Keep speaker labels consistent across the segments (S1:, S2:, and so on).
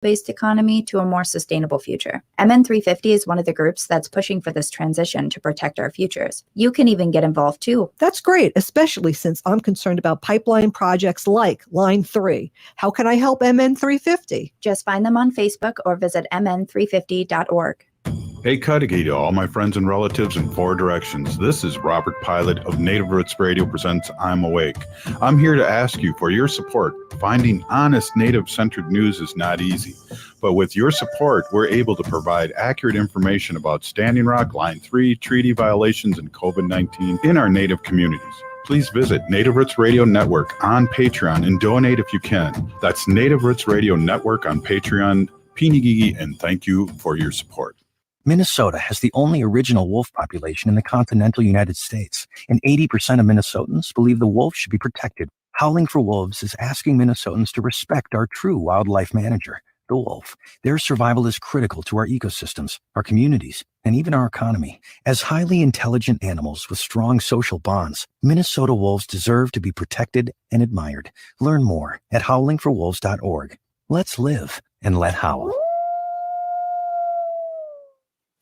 S1: based economy to a more sustainable future. MN350 is one of the groups that's pushing for this transition to protect our futures. You can even get involved too.
S2: That's great, especially since I'm concerned about pipeline projects like Line 3. How can I help MN350?
S1: Just find them on Facebook or visit mn350.org.
S3: Hey, Cudahy to all my friends and relatives in four directions. This is Robert Pilot of Native Roots Radio presents I'm Awake. I'm here to ask you for your support. Finding honest Native-centered news is not easy, but with your support, we're able to provide accurate information about Standing Rock, Line 3, treaty violations, and COVID-19 in our Native communities. Please visit Native Roots Radio Network on Patreon and donate if you can. That's Native Roots Radio Network on Patreon. Pinigigi, and thank you for your support.
S4: Minnesota has the only original wolf population in the continental United States, and 80% of Minnesotans believe the wolf should be protected. Howling for Wolves is asking Minnesotans to respect our true wildlife manager, the wolf. Their survival is critical to our ecosystems, our communities, and even our economy. As highly intelligent animals with strong social bonds, Minnesota wolves deserve to be protected and admired. Learn more at howlingforwolves.org. Let's live and let howl.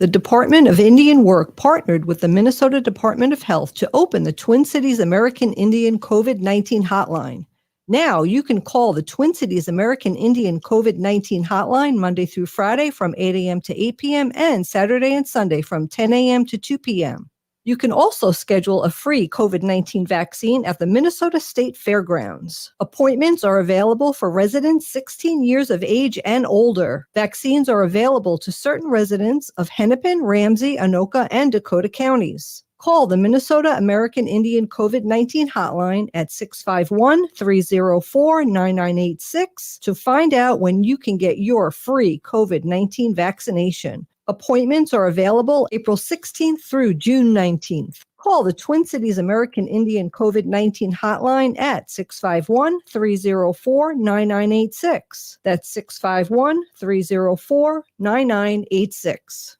S2: The Department of Indian Work partnered with the Minnesota Department of Health to open the Twin Cities American Indian COVID-19 hotline. Now you can call the Twin Cities American Indian COVID-19 hotline Monday through Friday from 8 a.m. to 8 p.m. and Saturday and Sunday from 10 a.m. to 2 p.m. You can also schedule a free COVID-19 vaccine at the Minnesota State Fairgrounds. Appointments are available for residents 16 years of age and older. Vaccines are available to certain residents of Hennepin, Ramsey, Anoka, and Dakota counties. Call the Minnesota American Indian COVID-19 hotline at 651-304-9986 to find out when you can get your free COVID-19 vaccination. Appointments are available April 16th through June 19th. Call the Twin Cities American Indian COVID-19 hotline at 651-304-9986. That's 651-304-9986.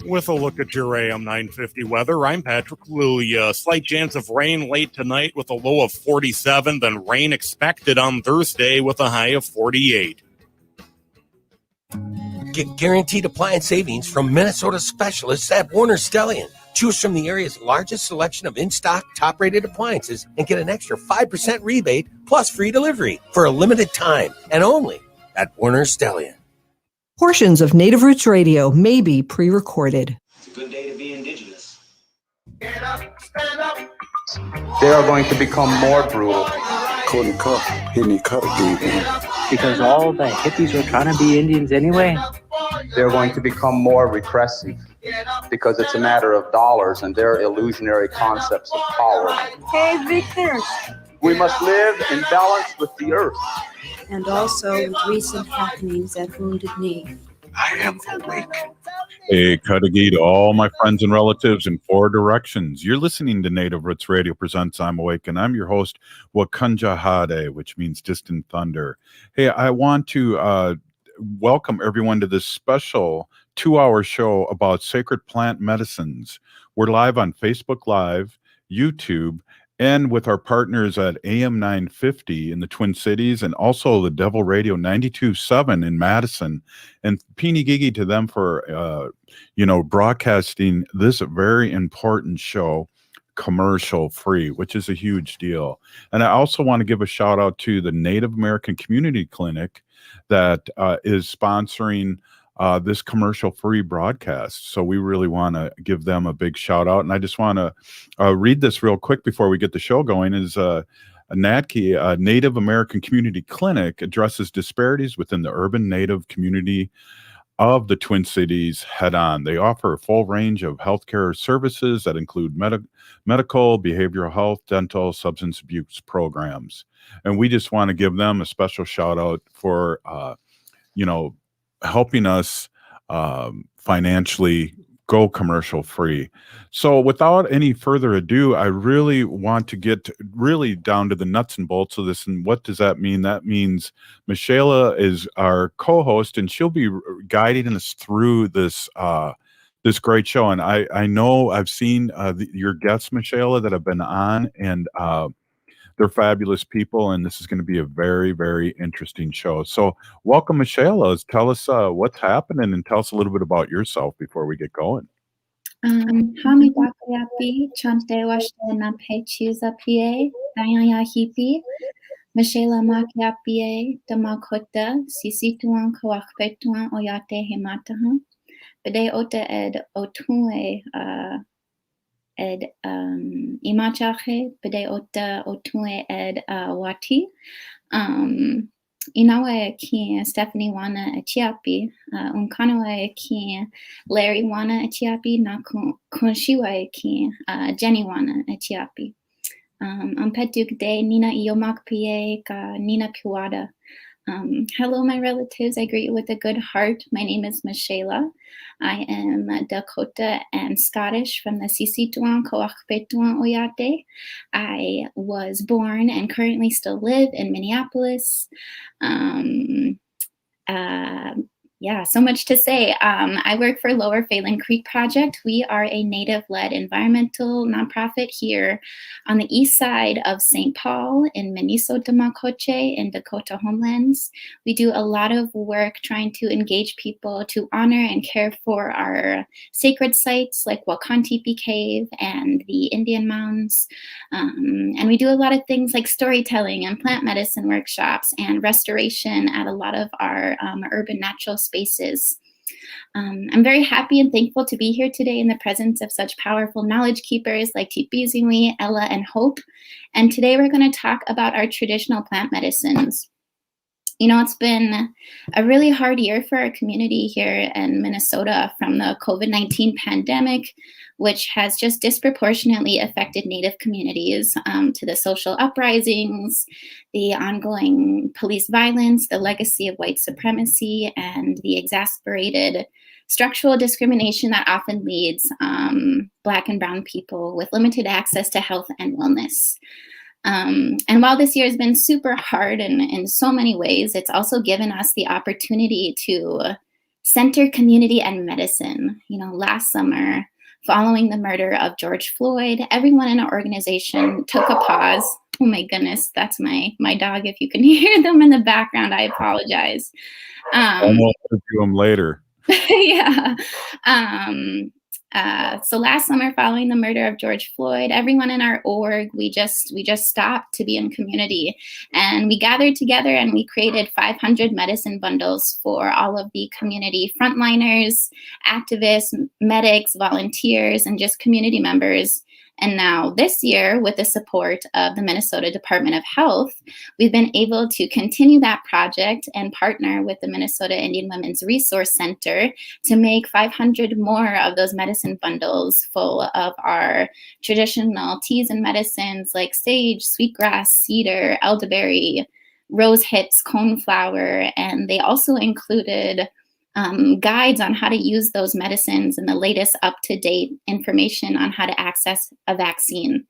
S5: With a look at your AM 950 weather, I'm Patrick Lulia. Slight chance of rain late tonight with a low of 47, then rain expected on Thursday with a high of 48.
S6: Get guaranteed appliance savings from Minnesota specialists at Warner Stellian. Choose from the area's largest selection of in-stock, top-rated appliances and get an extra 5% rebate plus free delivery for a limited time and only at Warner Stellian.
S2: Portions of Native Roots Radio may be pre-recorded.
S7: It's a good day to be indigenous.
S8: Get up, stand up.
S9: They are going to become more brutal.
S10: Couldn't cut, hitting cut again.
S11: Because all the hippies were trying to be Indians anyway.
S9: They're going to become more repressive because it's a matter of dollars and their illusionary concepts of power.
S12: Hey, Victor.
S9: We must live in balance with the earth.
S12: And also with recent happenings at Wounded Knee.
S10: I am awake.
S3: Hey, Cudahy to all my friends and relatives in four directions. You're listening to Native Roots Radio presents I'm Awake, and I'm your host, Wakunja Hade, which means distant thunder. Hey, I want to welcome everyone to this special 2-hour show about sacred plant medicines. We're live on Facebook Live, YouTube, and with our partners at AM 950 in the Twin Cities and also the Devil Radio 92.7 in Madison. And Pinigigi to them for, broadcasting this very important show commercial free, which is a huge deal. And I also want to give a shout out to the Native American Community Clinic that is sponsoring this commercial-free broadcast. So we really want to give them a big shout-out. And I just want to read this real quick before we get the show going. Is NADCI, Native American Community Clinic, addresses disparities within the urban Native community of the Twin Cities head-on. They offer a full range of healthcare services that include medical, behavioral health, dental, substance abuse programs. And we just want to give them a special shout-out for, helping us financially go commercial free. So without any further ado, I really want to get really down to the nuts and bolts of this. And what does that mean? That means Michaela is our co-host, and she'll be guiding us through this this great show. And I know I've seen your guests, Michaela, that have been on, and They're fabulous people, and this is going to be a very, very interesting show. So welcome, Michelle. Tell us what's happening and tell us a little bit about yourself before we get going.
S13: Hami Bakayapi, Chante Washte Nape Chusa PA, Dayaya Hipi, Michela Makiapie, Damakota, Sisituan Kawakpetuan Oyate Hemataha, Bede Ota ed Otue ed Imachache, Bede Ota Otue ed Wati. Inawe ki Stephanie Wana Achiapi, Unkanawe ki Larry Wana Achiapi, na Kunshiwe ki Jenny Wana Achiapi. Ampeduk de Nina Iomak Pie ka Nina Piwada. Hello, my relatives. I greet you with a good heart. My name is Michela. I am Dakota and Scottish from the Sisituan Coachpetuan Oyate. I was born and currently still live in Minneapolis. So much to say. I work for Lower Phalen Creek Project. We are a Native-led environmental nonprofit here on the east side of St. Paul in Minnesota Makoche in Dakota Homelands. We do a lot of work trying to engage people to honor and care for our sacred sites like Wakantipi Cave and the Indian Mounds. And we do a lot of things like storytelling and plant medicine workshops and restoration at a lot of our urban natural spaces. I'm very happy and thankful to be here today in the presence of such powerful knowledge keepers like Tipizingwi, Ella, and Hope. And today we're going to talk about our traditional plant medicines. You know, it's been a really hard year for our community here in Minnesota from the COVID-19 pandemic, which has just disproportionately affected Native communities, to the social uprisings, the ongoing police violence, the legacy of white supremacy, and the exasperated structural discrimination that often leads Black and Brown people with limited access to health and wellness. And while this year has been super hard in so many ways, it's also given us the opportunity to center community and medicine. You know, last summer, following the murder of George Floyd, everyone in our organization took a pause. Oh my goodness, that's my dog. If you can hear them in the background, I apologize.
S3: I'll interview them later.
S13: Yeah. So last summer, following the murder of George Floyd, everyone in our org, we just stopped to be in community, and we gathered together and we created 500 medicine bundles for all of the community frontliners, activists, medics, volunteers, and just community members. And now this year, with the support of the Minnesota Department of Health, we've been able to continue that project and partner with the Minnesota Indian Women's Resource Center to make 500 more of those medicine bundles full of our traditional teas and medicines like sage, sweetgrass, cedar, elderberry, rose hips, coneflower, and they also included guides on how to use those medicines and the latest up-to-date information on how to access a vaccine.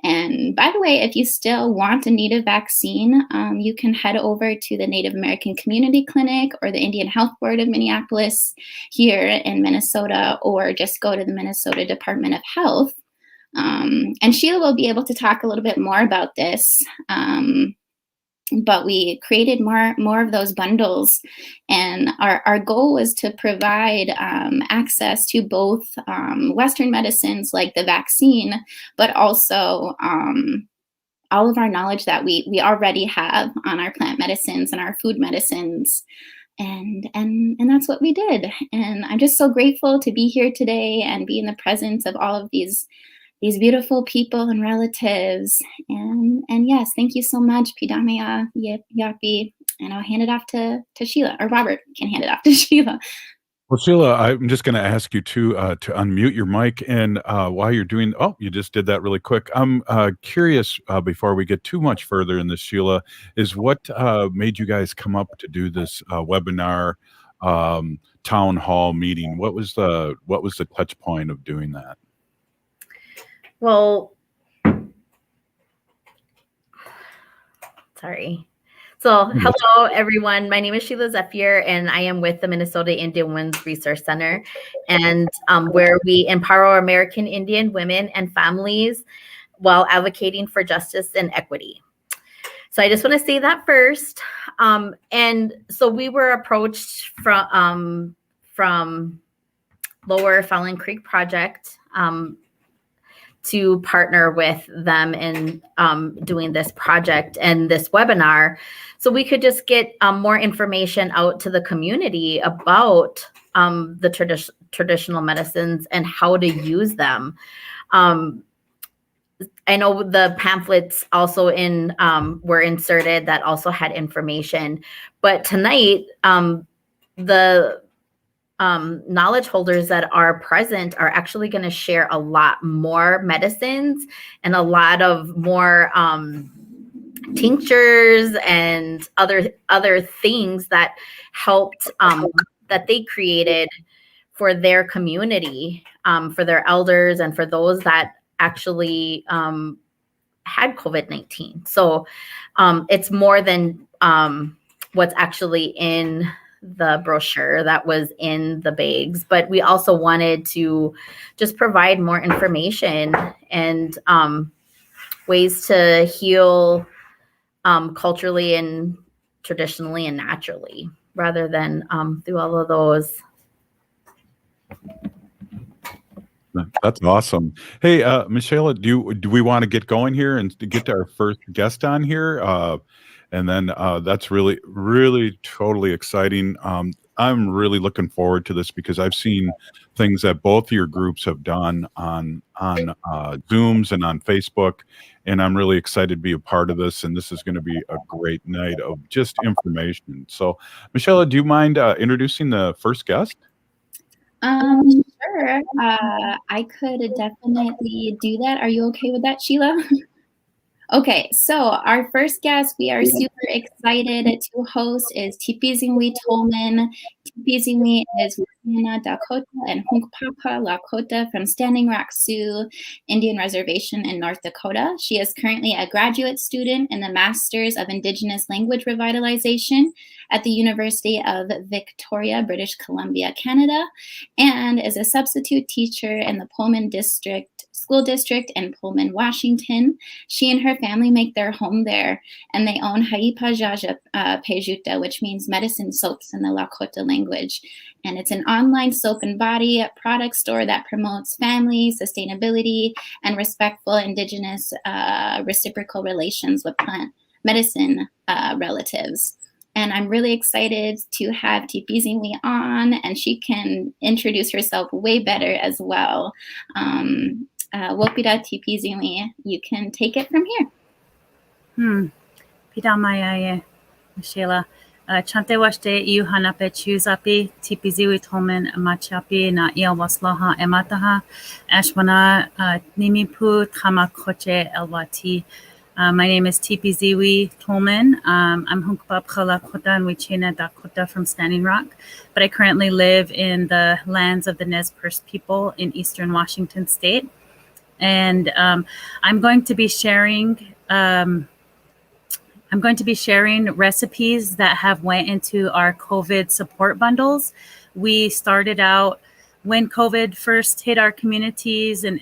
S13: And by the way, if you still want and need a vaccine, you can head over to the Native American Community Clinic or the Indian Health Board of Minneapolis here in Minnesota, or just go to the Minnesota Department of Health. And Sheila will be able to talk a little bit more about this. But we created more of those bundles, and our goal was to provide access to both Western medicines like the vaccine, but also all of our knowledge that we already have on our plant medicines and our food medicines. And that's what we did. And I'm just so grateful to be here today and be in the presence of all of these beautiful people and relatives. And yes, thank you so much, Pidamaya Yapi. And I'll hand it off to Sheila, or Robert can hand it off to Sheila.
S3: Well, Sheila, I'm just going to ask you to unmute your mic. And while you're doing, you just did that really quick. I'm curious, before we get too much further in this, Sheila, is what made you guys come up to do this webinar, town hall meeting? What was the touch point of doing that?
S14: Well, sorry. So hello, everyone. My name is Sheila Zephyr, and I am with the Minnesota Indian Women's Resource Center, and where we empower American Indian women and families while advocating for justice and equity. So I just want to say that first. And so we were approached from Lower Phalen Creek Project to partner with them in doing this project and this webinar, so we could just get more information out to the community about the traditional medicines and how to use them. I know the pamphlets also were inserted that also had information, but tonight the knowledge holders that are present are actually going to share a lot more medicines and a lot of more tinctures and other things that helped that they created for their community, for their elders and for those that actually had COVID-19. So it's more than what's actually in the brochure that was in the bags, but we also wanted to just provide more information and ways to heal culturally and traditionally and naturally, rather than through all of those.
S3: That's awesome. Hey, Michelle, do we want to get going here and get to our first guest on here? And then that's really, really totally exciting. I'm really looking forward to this because I've seen things that both of your groups have done on Zooms and on Facebook, and I'm really excited to be a part of this. And this is going to be a great night of just information. So, Michelle, do you mind introducing the first guest?
S13: Sure. I could definitely do that. Are you okay with that, Sheila? Okay, so our first guest we are super excited to host is Tipizingwi Tolman. Tipizingwi is Louisiana, Dakota, and Hunkpapa Lakota from Standing Rock Sioux Indian Reservation in North Dakota. She is currently a graduate student in the Masters of Indigenous Language Revitalization at the University of Victoria, British Columbia, Canada, and is a substitute teacher in the Pullman School District in Pullman, Washington. She and her family make their home there, and they own Haipa Jaja Pejuta, which means medicine soaps in the Lakota language. And it's an online soap and body product store that promotes family, sustainability, and respectful Indigenous reciprocal relations with plant medicine relatives. And I'm really excited to have Tipizingwi on, and she can introduce herself way better as well. Wopida Tipizingwi, you can take it from here.
S15: Pidamaya, Sheila. Chante washte iu hanape chuzapi, Tipizingwi Tolman machapi na ia waslaha emataha, ashwana nimipu tamakoche elwati. My name is Tipizingwi Tolman. I'm Hunkpapa Lakota and Wichina Dakota from Standing Rock, but I currently live in the lands of the Nez Perce people in Eastern Washington State. And I'm going to be sharing recipes that have went into our COVID support bundles. We started out when COVID first hit our communities, and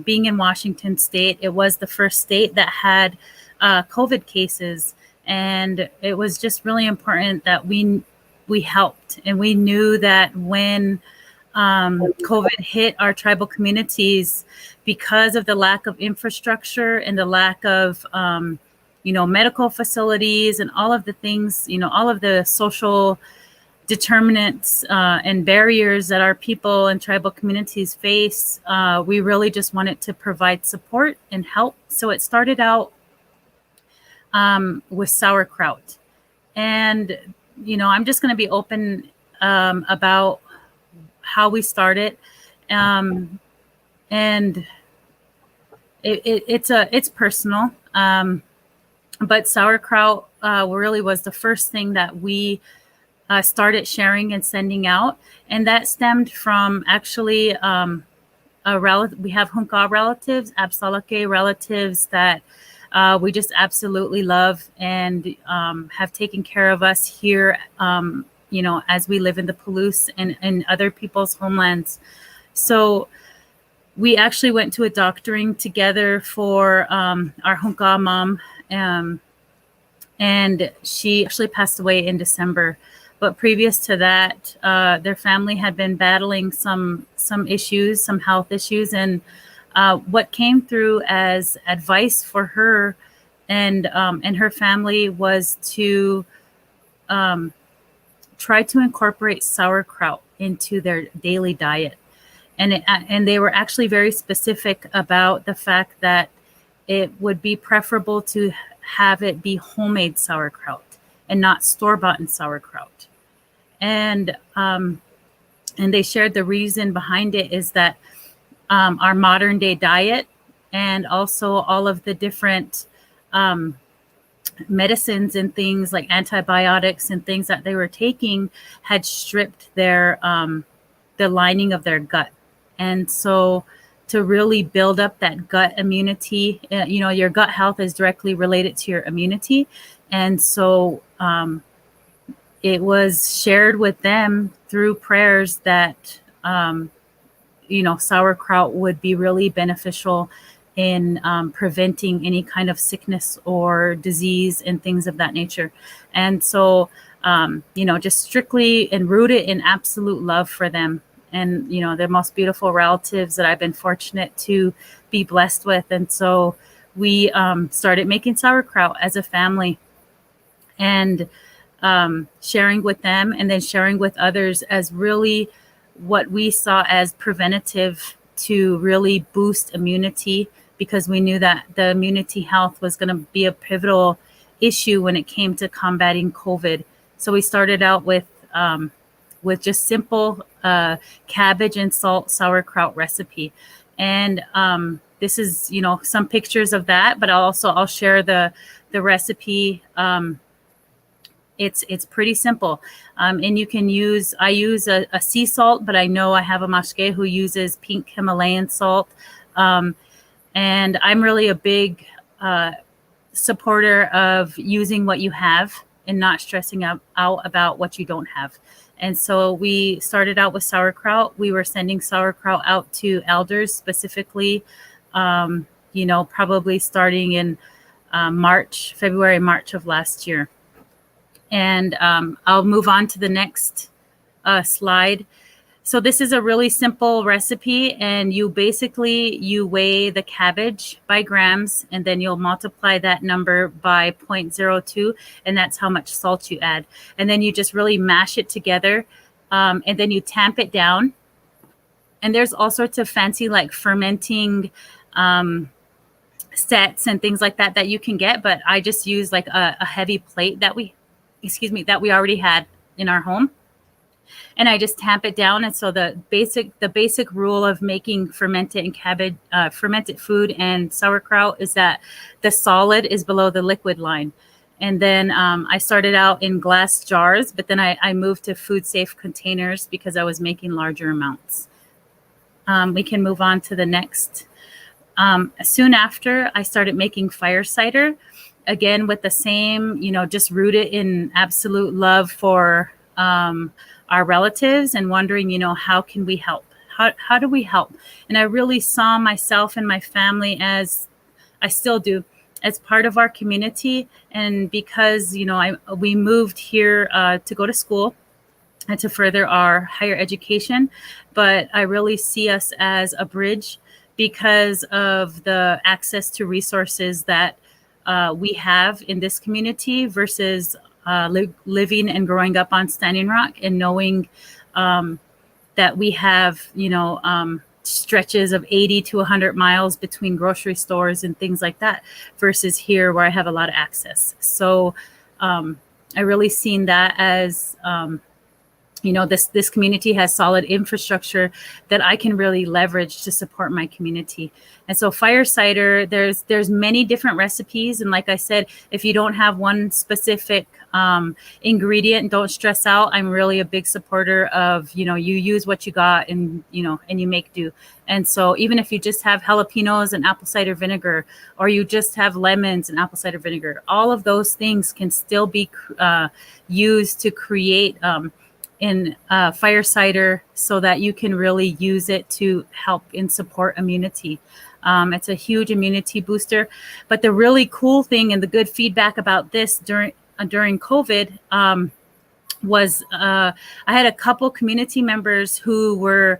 S15: being in Washington State, it was the first state that had COVID cases, and it was just really important that we helped, and we knew that when COVID hit our tribal communities, because of the lack of infrastructure and the lack of medical facilities and all of the things, all of the social determinants and barriers that our people and tribal communities face, we really just wanted to provide support and help. So it started out with sauerkraut. And, I'm just going to be open about how we started. And it's personal. But sauerkraut really was the first thing that we started sharing and sending out, and that stemmed from actually a relative. We have Hunka relatives, Absalake relatives that we just absolutely love and have taken care of us here, as we live in the Palouse and other people's homelands. So we actually went to a doctoring together for our Hunka mom and she actually passed away in December. But previous to that, their family had been battling some issues, some health issues, and what came through as advice for her and her family was to try to incorporate sauerkraut into their daily diet. And they were actually very specific about the fact that it would be preferable to have it be homemade sauerkraut and not store-bought sauerkraut. And they shared the reason behind it is that our modern day diet and also all of the different medicines and things like antibiotics and things that they were taking had stripped their the lining of their gut. And so to really build up that gut immunity, your gut health is directly related to your immunity. And so it was shared with them through prayers that, sauerkraut would be really beneficial in preventing any kind of sickness or disease and things of that nature. And so, just strictly and rooted in absolute love for them. And, they're most beautiful relatives that I've been fortunate to be blessed with. And so we started making sauerkraut as a family and sharing with them and then sharing with others as really what we saw as preventative to really boost immunity, because we knew that the immunity health was going to be a pivotal issue when it came to combating COVID. So we started out with just simple cabbage and salt sauerkraut recipe. And this is, some pictures of that, but I'll share the recipe. It's pretty simple. And you can I use a sea salt, but I know I have a mashke who uses pink Himalayan salt. And I'm really a big supporter of using what you have and not stressing out about what you don't have. And so we started out with sauerkraut. We were sending sauerkraut out to elders specifically, probably starting in February, March of last year. And I'll move on to the next slide. So this is a really simple recipe, and you weigh the cabbage by grams, and then you'll multiply that number by 0.02, and that's how much salt you add. And then you just really mash it together, and then you tamp it down. And there's all sorts of fancy like fermenting sets and things like that you can get, but I just use like a heavy plate that we already had in our home. And I just tamp it down. And so the basic rule of making fermented food and sauerkraut is that the solid is below the liquid line. And then I started out in glass jars, but then I moved to food safe containers because I was making larger amounts. We can move on to the next. Soon after, I started making fire cider, again with the same, just rooted in absolute love for our relatives and wondering, how can we help? How do we help? And I really saw myself and my family as I still do, as part of our community. And because, we moved here to go to school and to further our higher education, but I really see us as a bridge because of the access to resources that we have in this community versus living and growing up on Standing Rock and knowing that we have, stretches of 80 to 100 miles between grocery stores and things like that versus here where I have a lot of access. So I really seen that as, this community has solid infrastructure that I can really leverage to support my community. And so fire cider, there's many different recipes. And like I said, if you don't have one specific ingredient, don't stress out. I'm really a big supporter of, you use what you got and, and you make do. And so even if you just have jalapenos and apple cider vinegar, or you just have lemons and apple cider vinegar, all of those things can still be used to create in fire cider so that you can really use it to help and support immunity. It's a huge immunity booster. But the really cool thing and the good feedback about this during COVID was I had a couple community members who were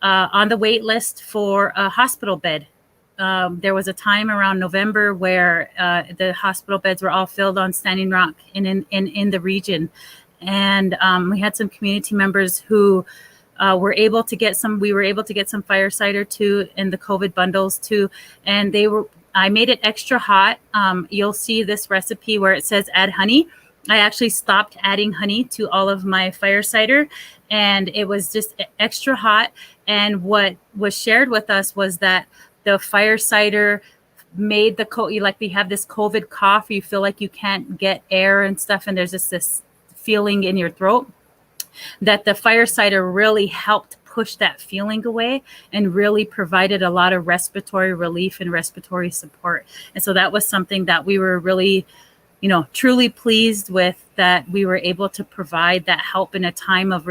S15: on the wait list for a hospital bed. There was a time around November where the hospital beds were all filled on Standing Rock in the region. And we had some community members who were able to get some, we were able to get some fire cider too, and the COVID bundles too. And I made it extra hot. You'll see this recipe where it says add honey. I actually stopped adding honey to all of my fire cider, and it was just extra hot. And what was shared with us was that the fire cider made you have this COVID cough, you feel like you can't get air and stuff, and there's just this feeling in your throat, that the fire cider really helped push that feeling away and really provided a lot of respiratory relief and respiratory support. And so that was something that we were really, truly pleased with, that we were able to provide that help in a time of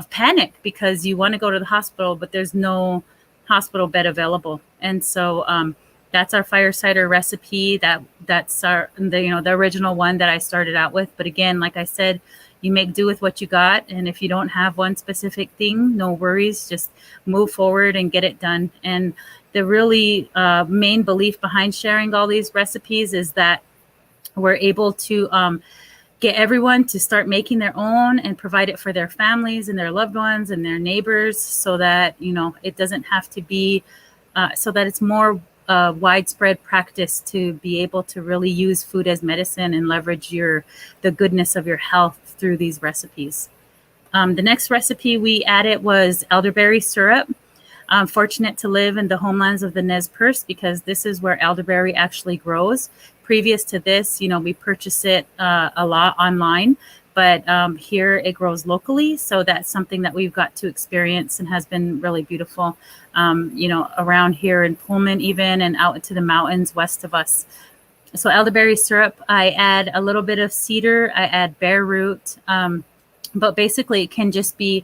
S15: panic, because you want to go to the hospital, but there's no hospital bed available. And so that's our fire cider recipe. That's the original one that I started out with. But again, like I said, you make do with what you got. And if you don't have one specific thing, no worries, just move forward and get it done. And the really main belief behind sharing all these recipes is that we're able to get everyone to start making their own and provide it for their families and their loved ones and their neighbors, so that, it doesn't have to be, so that it's more widespread practice to be able to really use food as medicine and leverage the goodness of your health through these recipes. The next recipe we added was elderberry syrup. I'm fortunate to live in the homelands of the Nez Perce, because this is where elderberry actually grows. Previous to this, we purchase it a lot online, but here it grows locally. So that's something that we've got to experience and has been really beautiful, around here in Pullman even, and out into the mountains west of us. So elderberry syrup, I add a little bit of cedar, I add bare root, but basically it can just be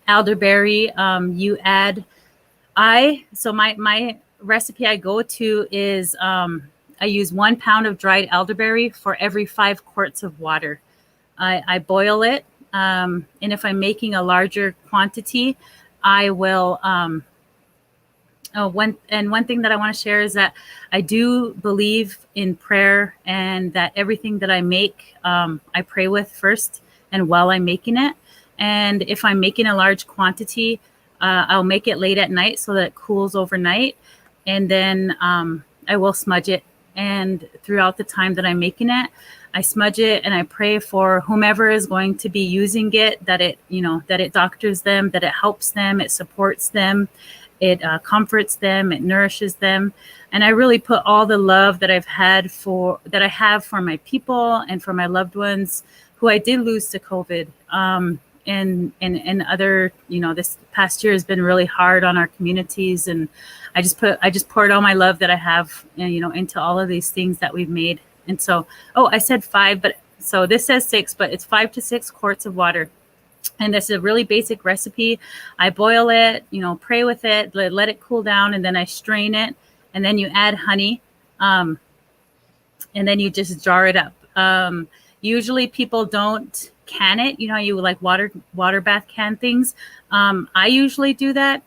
S15: elderberry. You add, my recipe I go to is, I use 1 pound of dried elderberry for every 5 quarts of water. I boil it, and if I'm making a larger quantity, I will. One thing that I want to share is that I do believe in prayer, and that everything that I make, I pray with first and while I'm making it. And if I'm making a large quantity, I'll make it late at night so that it cools overnight, and then I will smudge it. And throughout the time that I'm making it, I smudge it and I pray for whomever is going to be using it, that it doctors them, that it helps them, it supports them, it comforts them, it nourishes them. And I really put all the love that I have for my people and for my loved ones who I did lose to COVID. And other, this past year has been really hard on our communities, and I just poured all my love that I have, into all of these things that we've made. And so, I said 5, but so this says 6, but it's 5 to 6 quarts of water. And this is a really basic recipe. I boil it, pray with it, let it cool down, and then I strain it, and then you add honey, and then you just jar it up. Usually people don't can it, you like water bath can things. I usually do that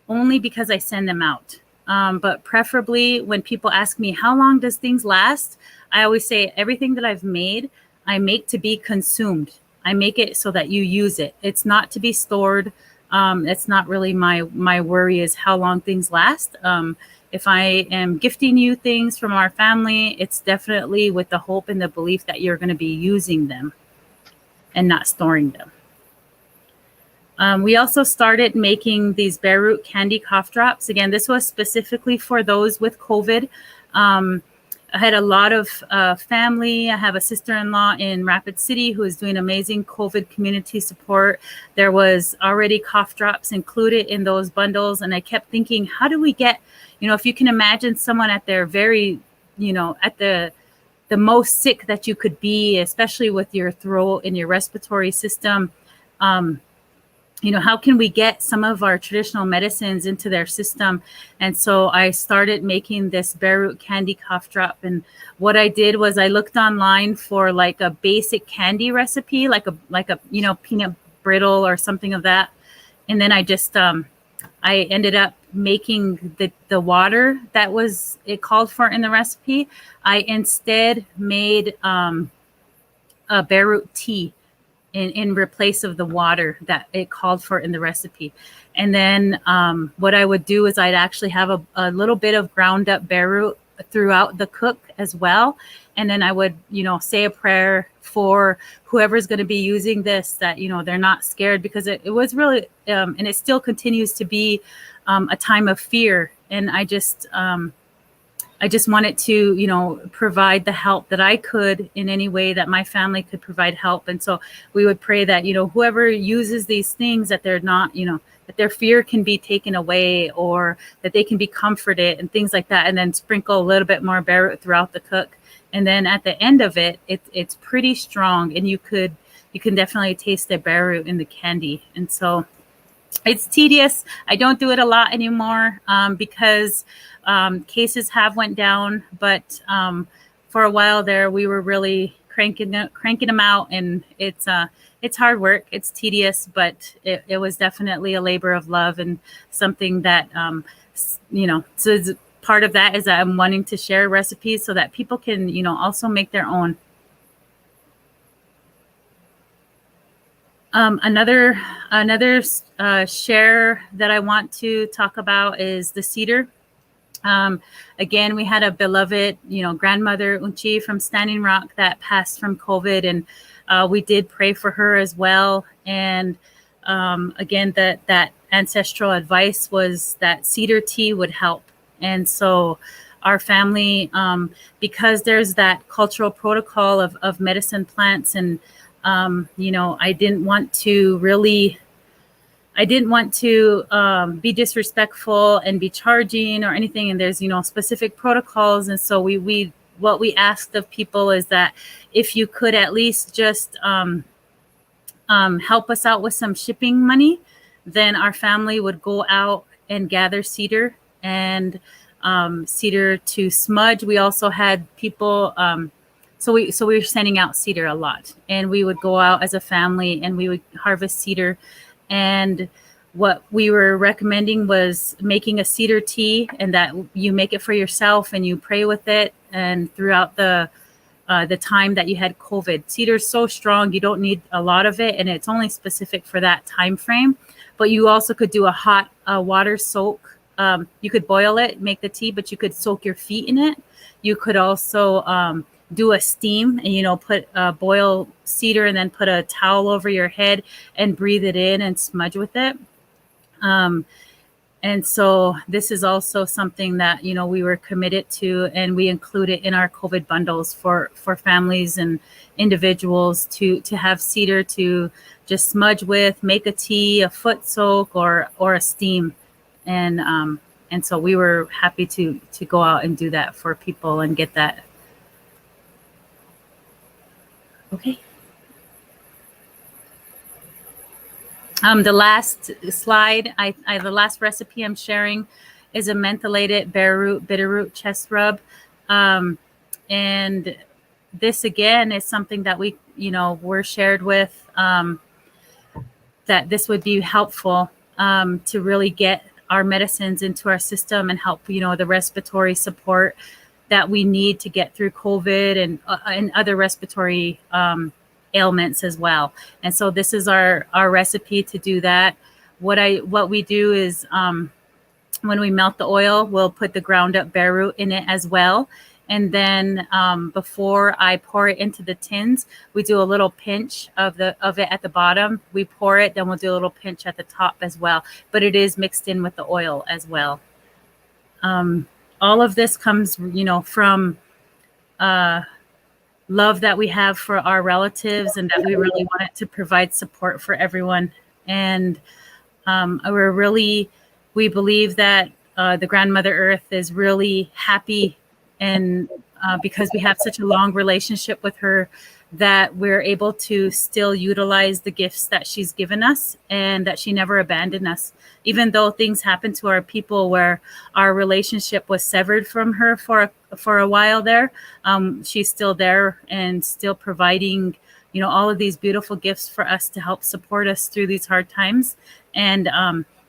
S15: only because I send them out. But preferably when people ask me, how long does things last? I always say everything that I've made, I make to be consumed. I make it so that you use it. It's not to be stored. It's not really my worry is how long things last. If I am gifting you things from our family, it's definitely with the hope and the belief that you're going to be using them and not storing them. We also started making these bare root candy cough drops. Again, this was specifically for those with COVID. I had a lot of family. I have a sister-in-law in Rapid City who is doing amazing COVID community support. There was already cough drops included in those bundles. And I kept thinking, how do we get, if you can imagine someone at their very, at the most sick that you could be, especially with your throat and your respiratory system, how can we get some of our traditional medicines into their system? And so I started making this bare root candy cough drop. And what I did was I looked online for like a basic candy recipe, like a peanut brittle or something of that. And then I just I ended up making the water that was it called for in the recipe. I instead made a bare root tea in replace of the water that it called for in the recipe. And then what I would do is I'd actually have a little bit of ground up bare root throughout the cook as well. And then I would, say a prayer for whoever's going to be using this, that, they're not scared, because it was really, and it still continues to be a time of fear. And I just wanted to, provide the help that I could in any way that my family could provide help. And so we would pray that, whoever uses these things, that they're not, that their fear can be taken away, or that they can be comforted and things like that. And then sprinkle a little bit more bare root throughout the cook. And then at the end of it, it's pretty strong, and you can definitely taste the bare root in the candy. And so it's tedious. I don't do it a lot anymore because cases have went down, but for a while there, we were really cranking them out, and it's hard work. It's tedious, but it was definitely a labor of love, and something that so part of that is that I'm wanting to share recipes so that people can also make their own. Another share that I want to talk about is the cedar. Again, we had a beloved, grandmother Unchi from Standing Rock that passed from COVID, and we did pray for her as well. And again, that ancestral advice was that cedar tea would help. And so our family, because there's that cultural protocol of medicine plants, and I didn't want to be disrespectful and be charging or anything. And there's, specific protocols. And so what we asked of people is that if you could at least just help us out with some shipping money, then our family would go out and gather cedar and cedar to smudge. We also had people, so we were sending out cedar a lot, and we would go out as a family and we would harvest cedar. And what we were recommending was making a cedar tea, and that you make it for yourself and you pray with it. And throughout the time that you had COVID, cedar is so strong, you don't need a lot of it, and it's only specific for that time frame. But you also could do a hot water soak. You could boil it, make the tea, but you could soak your feet in it. You could also do a steam, and put boil cedar and then put a towel over your head and breathe it in and smudge with it. And so this is also something that we were committed to, and we include it in our COVID bundles for families and individuals to have cedar to just smudge with, make a tea, a foot soak, or a steam. And so we were happy to go out and do that for people and get that. Okay. The last slide, the last recipe I'm sharing is a mentholated bare root, bitter root chest rub. And this again is something that we, were shared with, that this would be helpful to really get our medicines into our system and help, the respiratory support that we need to get through COVID and other respiratory ailments as well. And so this is our recipe to do that. What we do is when we melt the oil, we'll put the ground up bare root in it as well. And then before I pour it into the tins, we do a little pinch of it at the bottom. We pour it, then we'll do a little pinch at the top as well. But it is mixed in with the oil as well. All of this comes, from love that we have for our relatives, and that we really wanted to provide support for everyone. And we believe that the Grandmother Earth is really happy, and because we have such a long relationship with her, that we're able to still utilize the gifts that she's given us, and that she never abandoned us. Even though things happened to our people where our relationship was severed from her for a while there, she's still there and still providing, all of these beautiful gifts for us to help support us through these hard times. And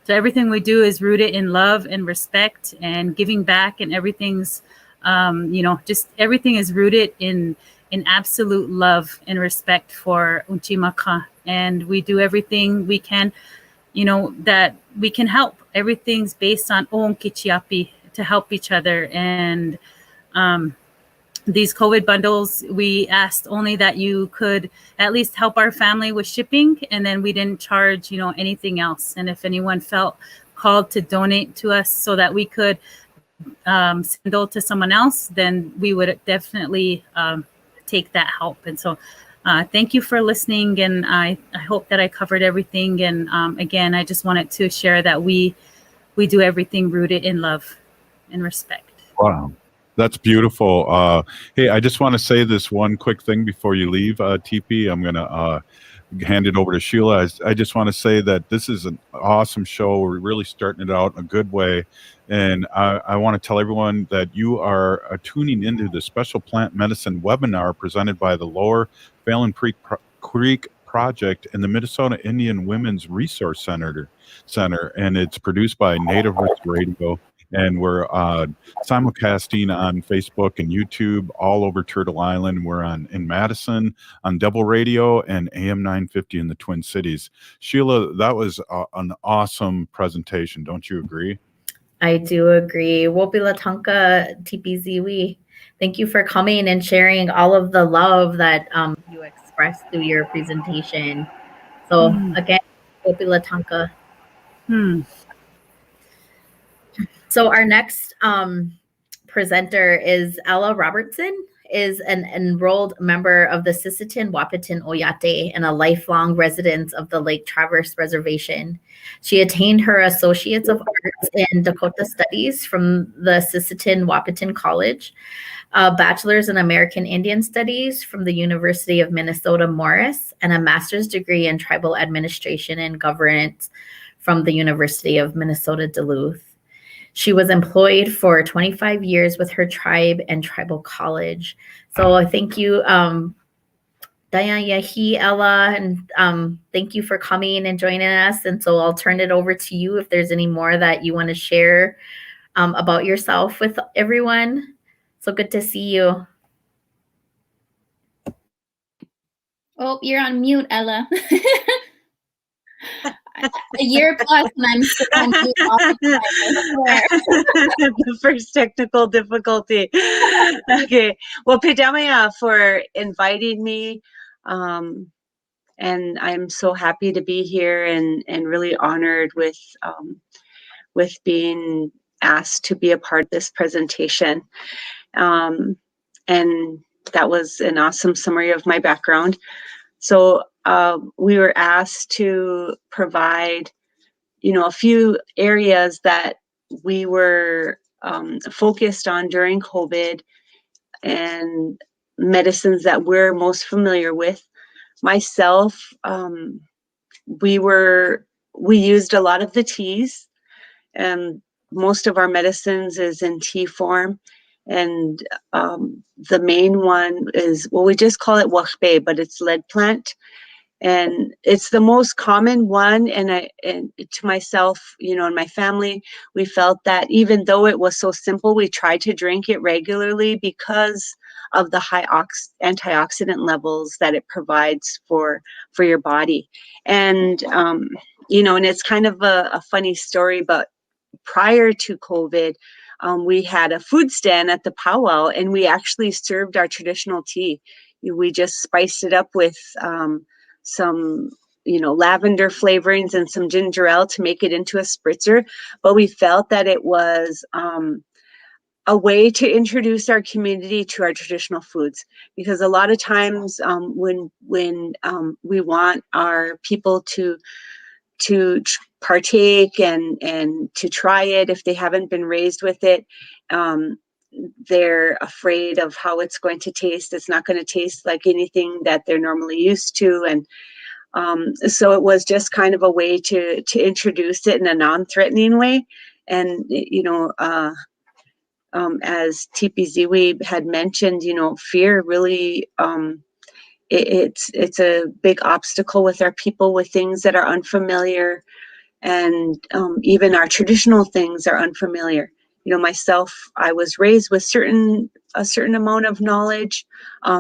S15: so everything we do is rooted in love and respect and giving back, and everything's, just everything is rooted in absolute love and respect for Unchimaka. And we do everything we can, that we can help. Everything's based on Oonkichiapi, to help each other. And these COVID bundles, we asked only that you could at least help our family with shipping, and then we didn't charge, anything else. And if anyone felt called to donate to us so that we could send it to someone else, then we would definitely take that help. And so thank you for listening, and I hope that I covered everything. And again, I just wanted to share that we do everything rooted in love and respect.
S3: Wow. That's beautiful. Hey, I just want to say this one quick thing before you leave, TP. I'm going to hand it over to Sheila. I just want to say that this is an awesome show. We're really starting it out in a good way. And I want to tell everyone that you are tuning into the Special Plant Medicine webinar presented by the Lower Phalen Creek Project and the Minnesota Indian Women's Resource Center. And it's produced by Native Roots Radio. And we're simulcasting on Facebook and YouTube all over Turtle Island. We're in Madison on Double Radio and AM 950 in the Twin Cities. Sheila, that was an awesome presentation. Don't you agree?
S14: I do agree. Wopilatanka TPZW. Thank you for coming and sharing all of the love that you expressed through your presentation. So again, Wopilatanka. So our next presenter is Ella Robertson, is an enrolled member of the Sisseton Wahpeton Oyate and a lifelong resident of the Lake Traverse Reservation. She attained her Associates of Arts in Dakota Studies from the Sisseton Wahpeton College, a Bachelor's in American Indian Studies from the University of Minnesota Morris, and a master's degree in Tribal Administration and Governance from the University of Minnesota Duluth. She was employed for 25 years with her tribe and tribal college. So thank you, Diane Yahi, Ella, and thank you for coming and joining us. And so I'll turn it over to you if there's any more that you want to share about yourself with everyone. So good to see you.
S13: Oh, you're on mute, Ella. A year plus, and I'm still on mute all the time.
S16: The first technical difficulty. Okay. Well, Pidamaya for inviting me. And I'm so happy to be here and really honored with being asked to be a part of this presentation. And that was an awesome summary of my background. So we were asked to provide, a few areas that we were focused on during COVID and medicines that we're most familiar with. Myself, we used a lot of the teas, and most of our medicines is in tea form. And the main one is, we just call it wakbe, but it's lead plant. And it's the most common one. And to myself, and my family, we felt that even though it was so simple, we tried to drink it regularly because of the high antioxidant levels that it provides for your body. And, and it's kind of a funny story, but prior to COVID, we had a food stand at the powwow, and we actually served our traditional tea. We just spiced it up with some, lavender flavorings and some ginger ale to make it into a spritzer. But we felt that it was a way to introduce our community to our traditional foods, because a lot of times when we want our people to partake and to try it if they haven't been raised with it, they're afraid of how it's going to taste. It's not going to taste like anything that they're normally used to. And so it was just kind of a way to introduce it in a non-threatening way. And, as TPZ had mentioned, fear really, it's a big obstacle with our people with things that are unfamiliar. And even our traditional things are unfamiliar. Myself, I was raised with a certain amount of knowledge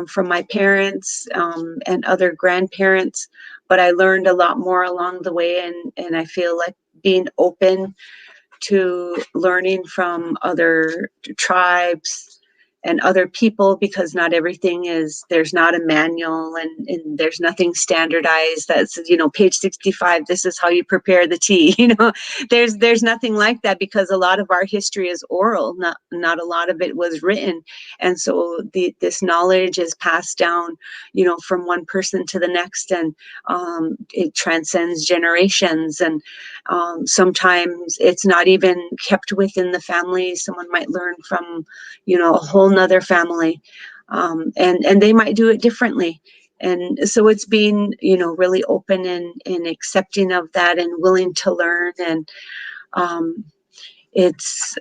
S16: from my parents and other grandparents, but I learned a lot more along the way, and I feel like being open to learning from other tribes and other people, because not everything there's not a manual and there's nothing standardized that's, page 65, this is how you prepare the tea. There's nothing like that, because a lot of our history is oral, not a lot of it was written. And so this knowledge is passed down, from one person to the next, and it transcends generations. And sometimes it's not even kept within the family. Someone might learn from, a whole nother family, and they might do it differently. And so it's being, really open and accepting of that and willing to learn. And it's,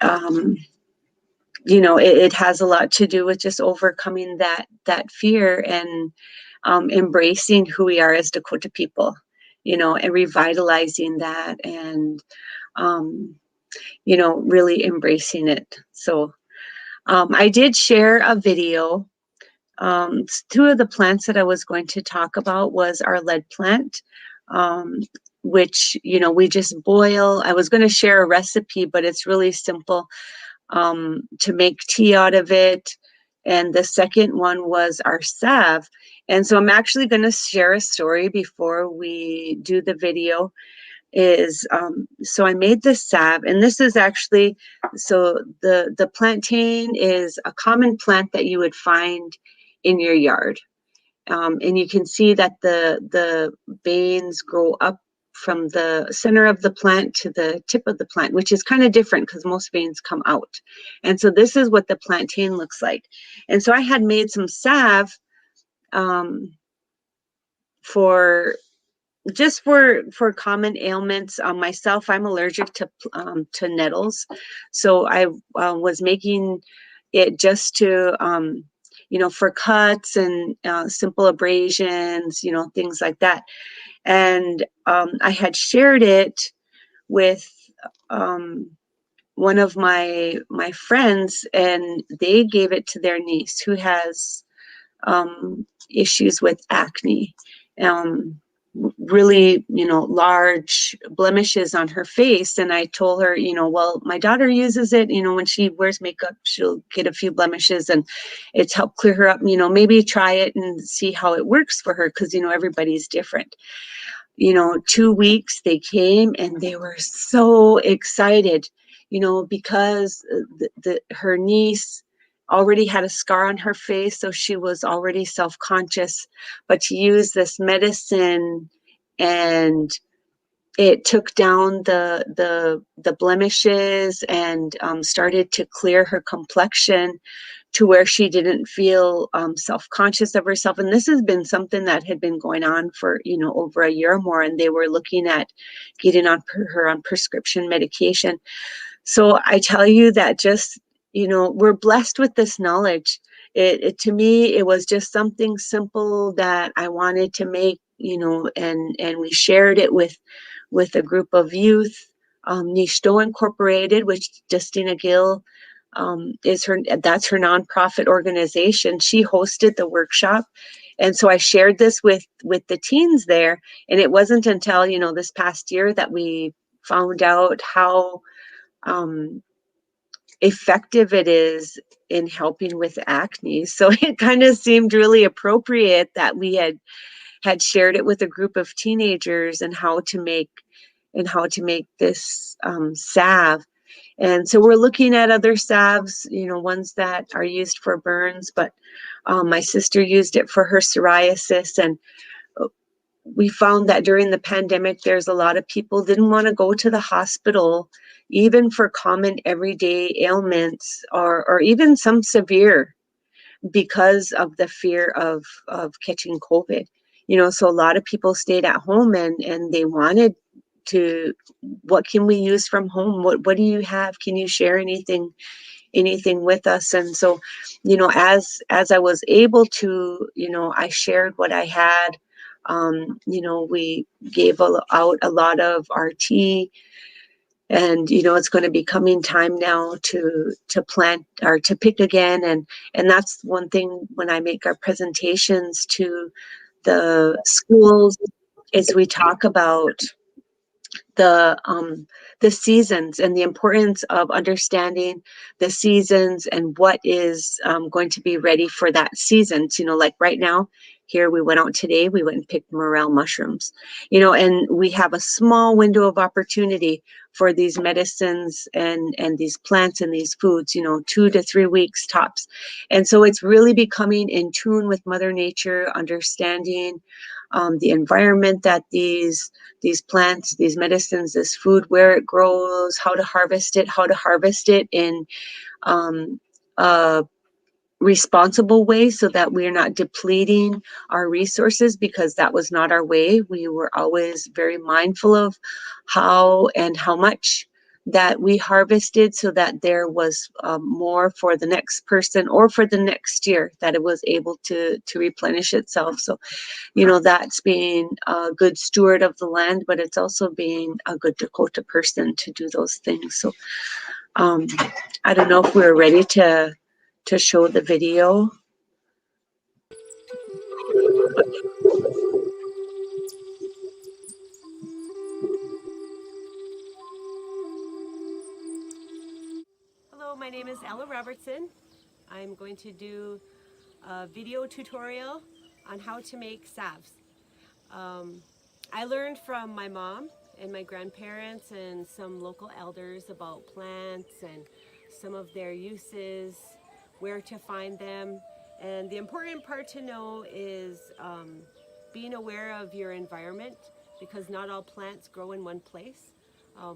S16: it has a lot to do with just overcoming that fear and embracing who we are as Dakota people, and revitalizing that and, really embracing it. So I did share a video. Two of the plants that I was going to talk about was our lead plant, which, we just boil. I was going to share a recipe, but it's really simple to make tea out of it. And the second one was our salve. And so I'm actually going to share a story before we do the video. So I made this salve, and this is actually, so the plantain is a common plant that you would find in your yard. And you can see that the veins grow up from the center of the plant to the tip of the plant, which is kind of different because most veins come out. And so this is what the plantain looks like. And so I had made some salve for common ailments. Myself, I'm allergic to nettles, so I was making it just to for cuts and simple abrasions, things like that. And I had shared it with one of my friends, and they gave it to their niece who has issues with acne. Really, large blemishes on her face. And I told her, well, my daughter uses it, when she wears makeup, she'll get a few blemishes and it's helped clear her up, maybe try it and see how it works for her. Cause everybody's different. 2 weeks they came and they were so excited, because her niece already had a scar on her face, so she was already self-conscious, but to use this medicine, and it took down the blemishes and started to clear her complexion to where she didn't feel self-conscious of herself. And this has been something that had been going on for over a year or more, and they were looking at getting her on prescription medication. So I tell you that just we're blessed with this knowledge. It to me, it was just something simple that I wanted to make, and we shared it with a group of youth. Nishto Incorporated, which Justina Gill that's her nonprofit organization. She hosted the workshop. And so I shared this with the teens there. And it wasn't until, this past year that we found out how effective it is in helping with acne. So it kind of seemed really appropriate that we had shared it with a group of teenagers and how to make this salve. And so we're looking at other salves, ones that are used for burns, but my sister used it for her psoriasis. And we found that during the pandemic, there's a lot of people didn't want to go to the hospital, even for common everyday ailments, or even some severe, because of the fear of catching COVID. So a lot of people stayed at home, and they wanted to, what can we use from home? What do you have? Can you share anything with us? And so, as I was able to, I shared what I had. We gave out a lot of our tea, and it's going to be coming time now to plant or to pick again. And that's one thing when I make our presentations to the schools, is we talk about the seasons and the importance of understanding the seasons and what is going to be ready for that season. Like right now here, we went out today, we went and picked morel mushrooms, and we have a small window of opportunity for these medicines and these plants and these foods, 2 to 3 weeks tops. And so it's really becoming in tune with Mother Nature, understanding the environment that these plants, these medicines, this food, where it grows, how to harvest it in a responsible way, so that we're not depleting our resources, because that was not our way. We were always very mindful of how and how much that we harvested, so that there was more for the next person or for the next year, that it was able to replenish itself. So that's being a good steward of the land, but it's also being a good Dakota person to do those things. So I don't know if we're ready to show the video.
S17: Hello, my name is Ella Robertson. I'm going to do a video tutorial on how to make salves. I learned from my mom and my grandparents and some local elders about plants and some of their uses, where to find them. And the important part to know is being aware of your environment, because not all plants grow in one place.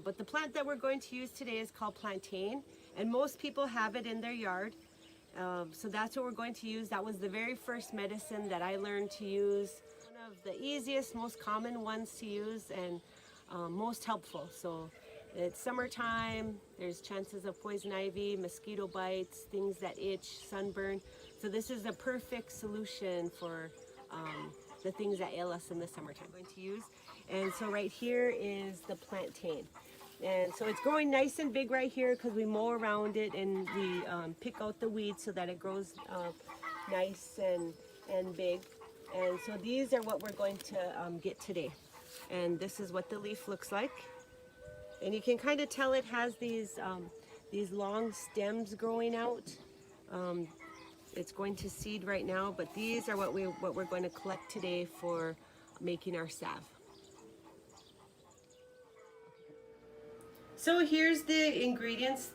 S17: But the plant that we're going to use today is called plantain, and most people have it in their yard. So that's what we're going to use. That was the very first medicine that I learned to use. One of the easiest, most common ones to use, and most helpful. So it's summertime, there's chances of poison ivy, mosquito bites, things that itch, sunburn. So this is the perfect solution for the things that ail us in the summertime. I'm going to use. And so right here is the plantain. And so it's growing nice and big right here, because we mow around it and we pick out the weeds so that it grows nice and big. And so these are what we're going to get today. And this is what the leaf looks like. And you can kind of tell it has these long stems growing out. It's going to seed right now, but these are what we're going to collect today for making our salve. So here's the ingredients,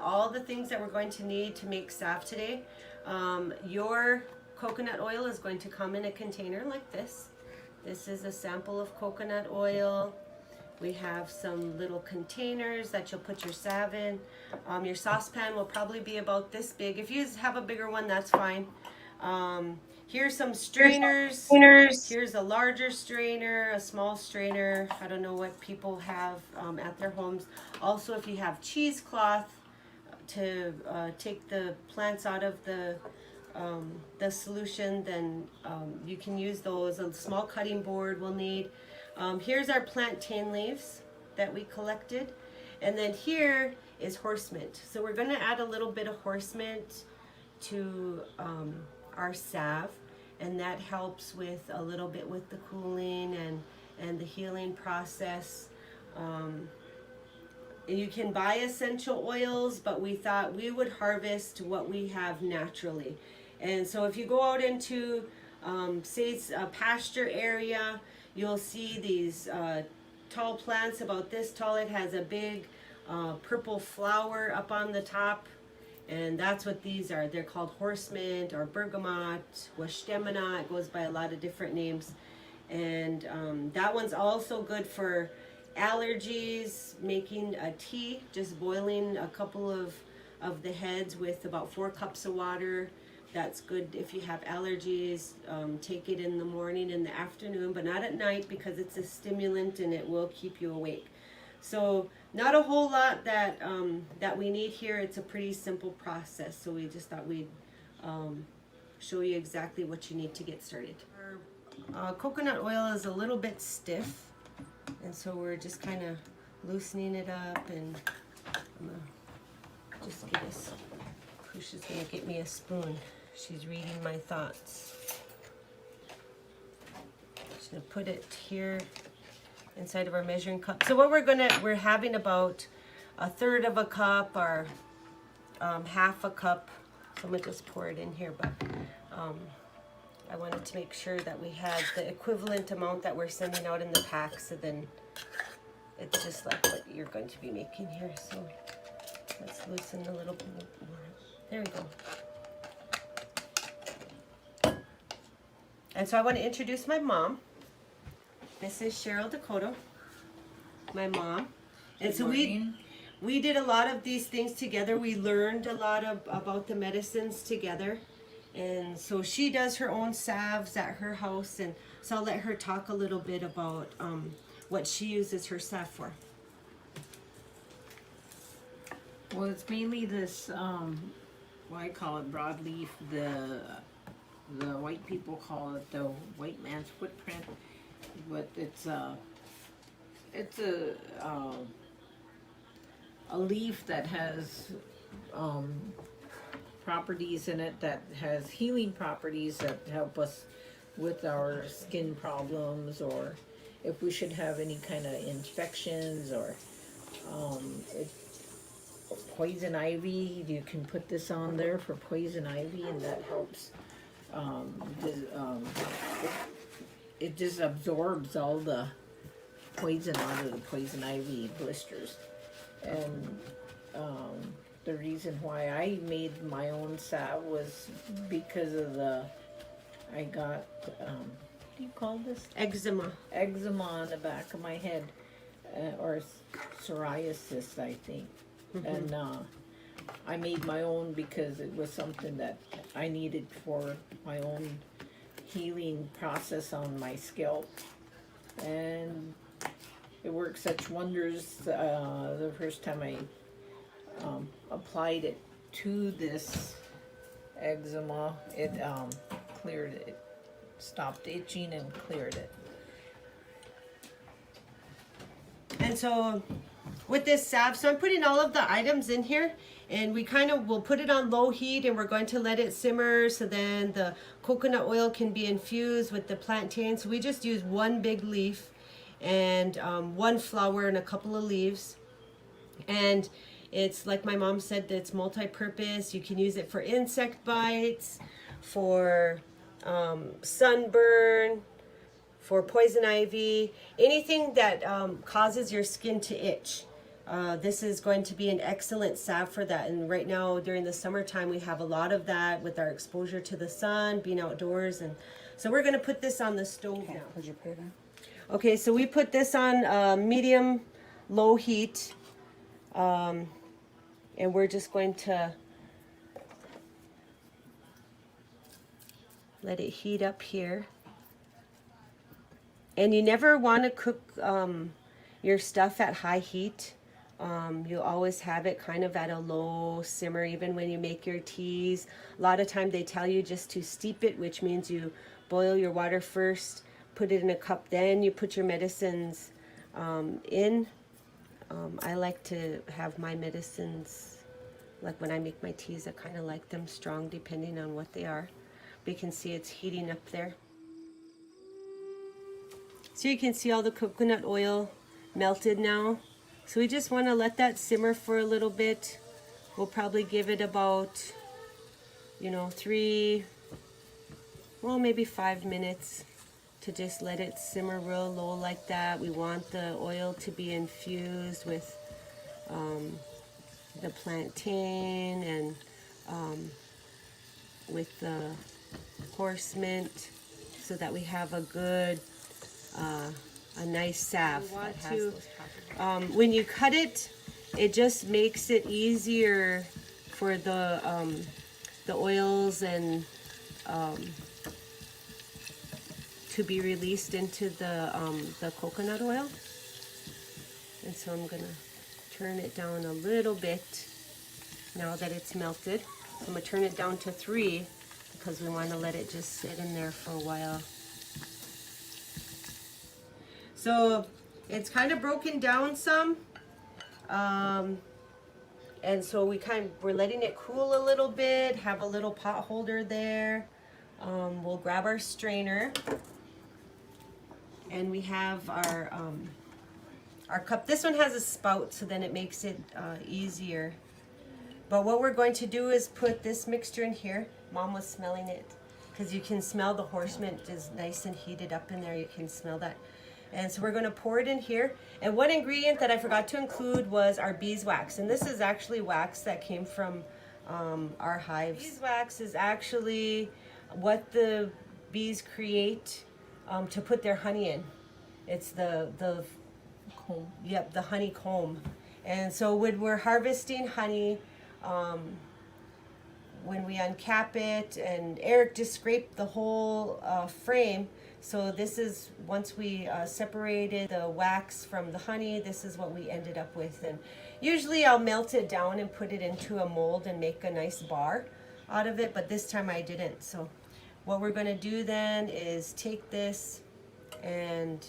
S17: all the things that we're going to need to make salve today. Your coconut oil is going to come in a container like this. This is a sample of coconut oil. We have some little containers that you'll put your salve in. Your saucepan will probably be about this big. If you have a bigger one, that's fine. Here's some strainers. Here's a larger strainer, a small strainer. I don't know what people have at their homes. Also, if you have cheesecloth to take the plants out of the solution, then you can use those. A small cutting board we'll need. Here's our plantain leaves that we collected. And then here is horse mint. So we're going to add a little bit of horse mint to our salve, and that helps with a little bit with the cooling and the healing process. You can buy essential oils, but we thought we would harvest what we have naturally. And so if you go out into say it's a pasture area, you'll see these tall plants about this tall. It has a big purple flower up on the top, and that's what these are. They're called horse mint or bergamot, wastemina. It goes by a lot of different names. And that one's also good for allergies, making a tea, just boiling a couple of the heads with about 4 cups of water. That's good if you have allergies. Take it in the morning, in the afternoon, but not at night because it's a stimulant and it will keep you awake. So not a whole lot that that we need here. It's a pretty simple process. So we just thought we'd show you exactly what you need to get started. Our coconut oil is a little bit stiff, and so we're just kind of loosening it up, and I'm gonna just get us. Pusha's gonna get me a spoon. She's reading my thoughts. Just gonna put it here inside of our measuring cup. So what we're having about 1/3 of a cup or 1/2 a cup. So I'm gonna just pour it in here, but I wanted to make sure that we had the equivalent amount that we're sending out in the pack, so then it's just like what you're going to be making here. So let's loosen a little bit more. There we go. And so I want to introduce my mom. This is Cheryl Dakota, my mom. And so we did a lot of these things together. We learned a lot about the medicines together. And so she does her own salves at her house, and so I'll let her talk a little bit about what she uses her salve for.
S18: Well, it's mainly this, what I call it broadleaf. The white people call it the white man's footprint, but it's a leaf that has properties in it, that has healing properties that help us with our skin problems, or if we should have any kind of infections, or poison ivy. You can put this on there for poison ivy, and that helps. It just absorbs all the poison out of the poison ivy blisters. And the reason why I made my own salve was because of I got, what do you call this?
S17: Eczema.
S18: Eczema on the back of my head, or psoriasis, I think. Mm-hmm. And I made my own because it was something that I needed for my own healing process on my scalp. And it worked such wonders. The first time I applied it to this eczema, it cleared it, stopped itching and cleared it.
S17: And so with this salve, so I'm putting all of the items in here, and we kind of will put it on low heat, and we're going to let it simmer so then the coconut oil can be infused with the plantain. So we just use 1 big leaf and 1 flower and a couple of leaves. And it's like my mom said, that it's multi-purpose. You can use it for insect bites, for sunburn, for poison ivy, anything that causes your skin to itch. This is going to be an excellent salve for that. And right now during the summertime, we have a lot of that with our exposure to the sun, being outdoors. And so we're going to put this on the stove now.
S1: Would you put it on?
S17: Okay, so we put this on medium low heat. And we're just going to let it heat up here. And you never want to cook your stuff at high heat. You always have it kind of at a low simmer, even when you make your teas. A lot of time they tell you just to steep it, which means you boil your water first, put it in a cup, then you put your medicines in. I like to have my medicines, like when I make my teas, I kind of like them strong depending on what they are. But you can see it's heating up there. So you can see all the coconut oil melted now. So we just want to let that simmer for a little bit. We'll probably give it about, 3, well, maybe 5 minutes to just let it simmer real low like that. We want the oil to be infused with the plantain and with the horse mint, so that we have a good a nice salve. When you cut it, it just makes it easier for the oils and to be released into the coconut oil. And so I'm gonna turn it down a little bit now that it's melted. So I'm gonna turn it down to 3 because we want to let it just sit in there for a while. So it's kind of broken down some, and so we're letting it cool a little bit. Have a little pot holder there. We'll grab our strainer, and we have our cup. This one has a spout, so then it makes it easier. But what we're going to do is put this mixture in here. Mom was smelling it because you can smell the horse mint is nice and heated up in there. You can smell that. And so we're going to pour it in here. And one ingredient that I forgot to include was our beeswax. And this is actually wax that came from our hives. Beeswax is actually what the bees create to put their honey in. It's the comb. Yep, the honeycomb. And so when we're harvesting honey, when we uncap it, and Eric just scraped the whole frame. So this is, once we separated the wax from the honey, this is what we ended up with. And usually I'll melt it down and put it into a mold and make a nice bar out of it, but this time I didn't. So what we're gonna do then is take this and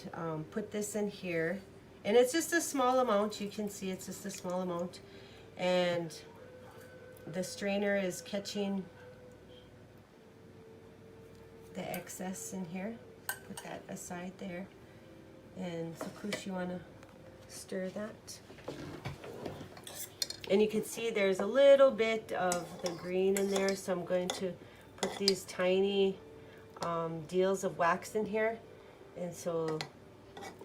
S17: put this in here. And it's just a small amount. You can see it's just a small amount. And the strainer is catching the excess in here. Put that aside there. And so, Kush, you want to stir that? And you can see there's a little bit of the green in there, so I'm going to put these tiny deals of wax in here. And so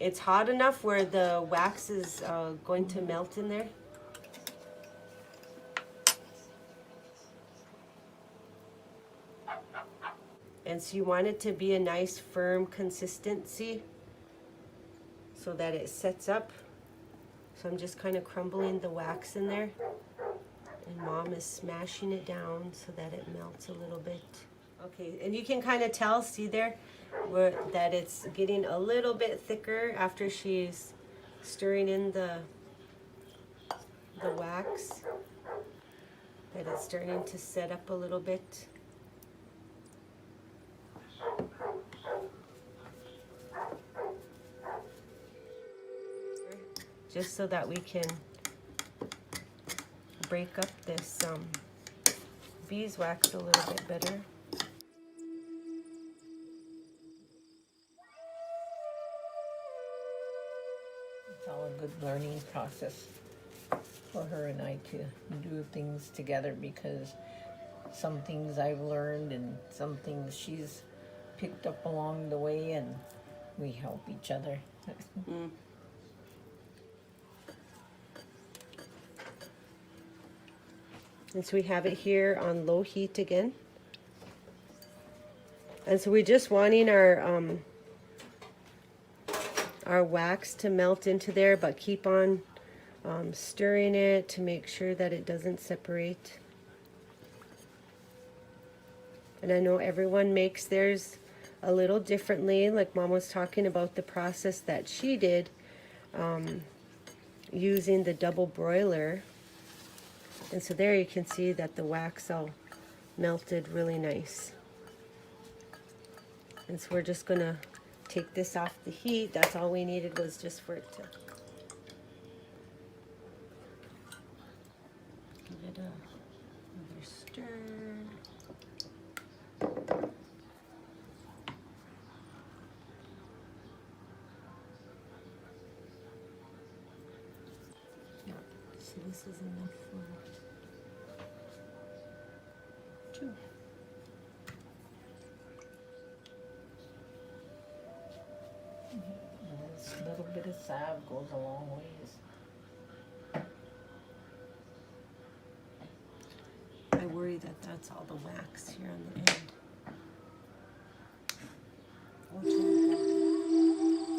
S17: it's hot enough where the wax is going to melt in there. And so you want it to be a nice firm consistency so that it sets up. So I'm just kind of crumbling the wax in there. And Mom is smashing it down so that it melts a little bit. Okay, and you can kind of tell, see there, that it's getting a little bit thicker after she's stirring in the wax. That it's starting to set up a little bit. Just so that we can break up this beeswax a little bit better.
S18: It's all a good learning process for her and I to do things together, because some things I've learned and some things she's picked up along the way, and we help each other.
S17: And so we have it here on low heat again. And so we're just wanting our wax to melt into there, but keep on stirring it to make sure that it doesn't separate. And I know everyone makes theirs a little differently. Like Mom was talking about the process that she did using the double broiler. And so there you can see that the wax all melted really nice. And so we're just gonna take this off the heat. That's all we needed, was just for it to give it another stir. Yeah, so this is enough for 2.
S18: A little bit of salve goes a long ways.
S17: I worry that that's all the wax here on the end.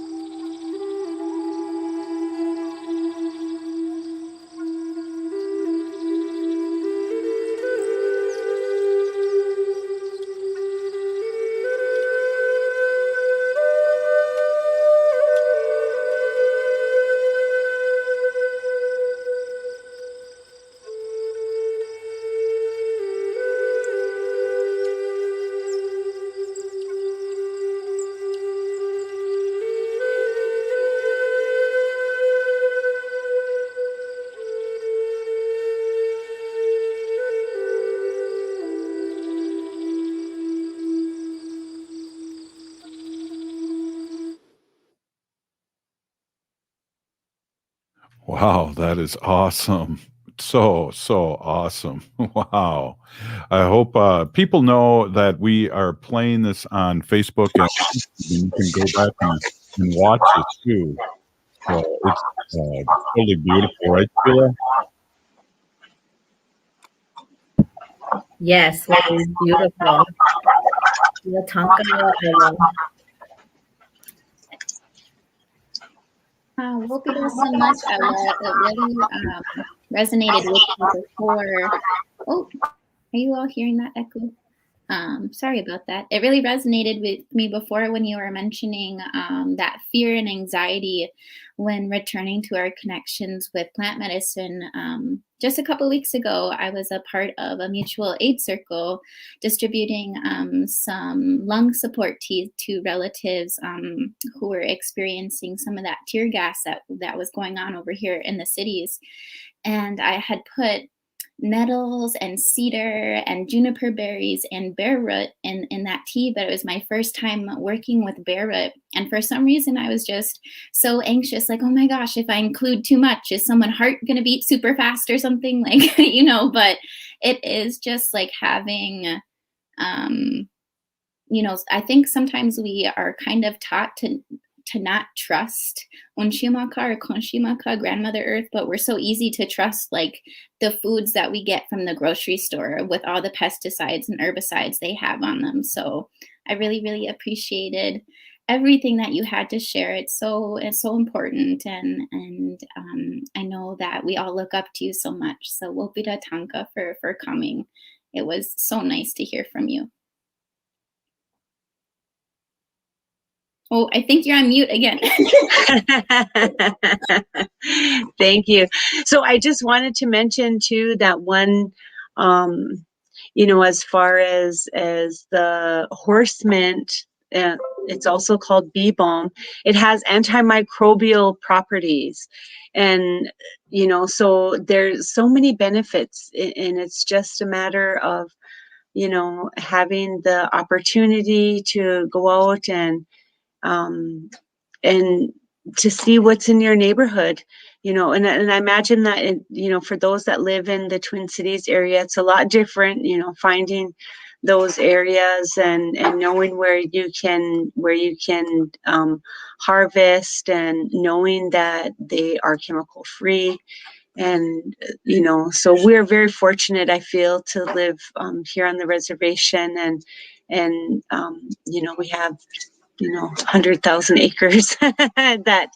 S3: Wow, that is awesome. So awesome. Wow. I hope people know that we are playing this on Facebook, and you can go back and watch it too. So it's totally beautiful, right, Sheila?
S14: Yes, it is beautiful.
S13: Well, thank you so much, Ella. It really resonated with me before. Oh, are you all hearing that echo? Sorry about that. It really resonated with me before when you were mentioning that fear and anxiety when returning to our connections with plant medicine. Just a couple weeks ago, I was a part of a mutual aid circle distributing some lung support to relatives who were experiencing some of that tear gas that was going on over here in the cities. And I had put nettles and cedar and juniper berries and bear root in that tea, but it was my first time working with bear root. And for some reason, I was just so anxious, like, oh my gosh, if I include too much, is someone's heart going to beat super fast or something? Like, but it is just like having, I think sometimes we are kind of taught to not trust Onshimaka or Konshimaka, Grandmother Earth, but we're so easy to trust like the foods that we get from the grocery store with all the pesticides and herbicides they have on them. So I really, really appreciated everything that you had to share. It's so important, and I know that we all look up to you so much. So Wopida Tanka for coming. It was so nice to hear from you. Oh, I think you're on mute again.
S16: Thank you. So I just wanted to mention too that one, as far as the horse mint, it's also called bee balm. It has antimicrobial properties, and so there's so many benefits, and it's just a matter of having the opportunity to go out and to see what's in your neighborhood, and I imagine that, for those that live in the Twin Cities area, it's a lot different, finding those areas and knowing where you can harvest, and knowing that they are chemical free. And, so we're very fortunate, I feel, to live here on the reservation, and we have 100,000 acres that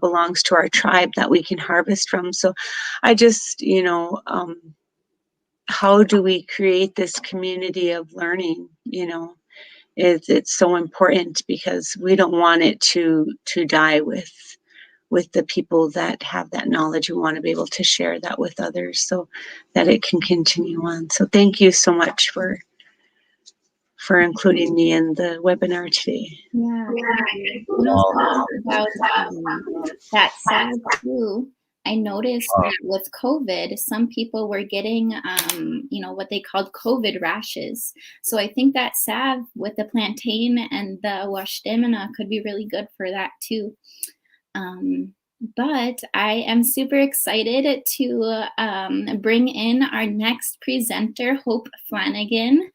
S16: belongs to our tribe that we can harvest from. So I just, how do we create this community of learning? It's so important, because we don't want it to die with the people that have that knowledge. We want to be able to share that with others so that it can continue on. So thank you so much for including me in the webinar today.
S13: Yeah. About that salve too, I noticed that with COVID, some people were getting, what they called COVID rashes. So I think that salve with the plantain and the washdemina could be really good for that too. But I am super excited to bring in our next presenter, Hope Flanagan.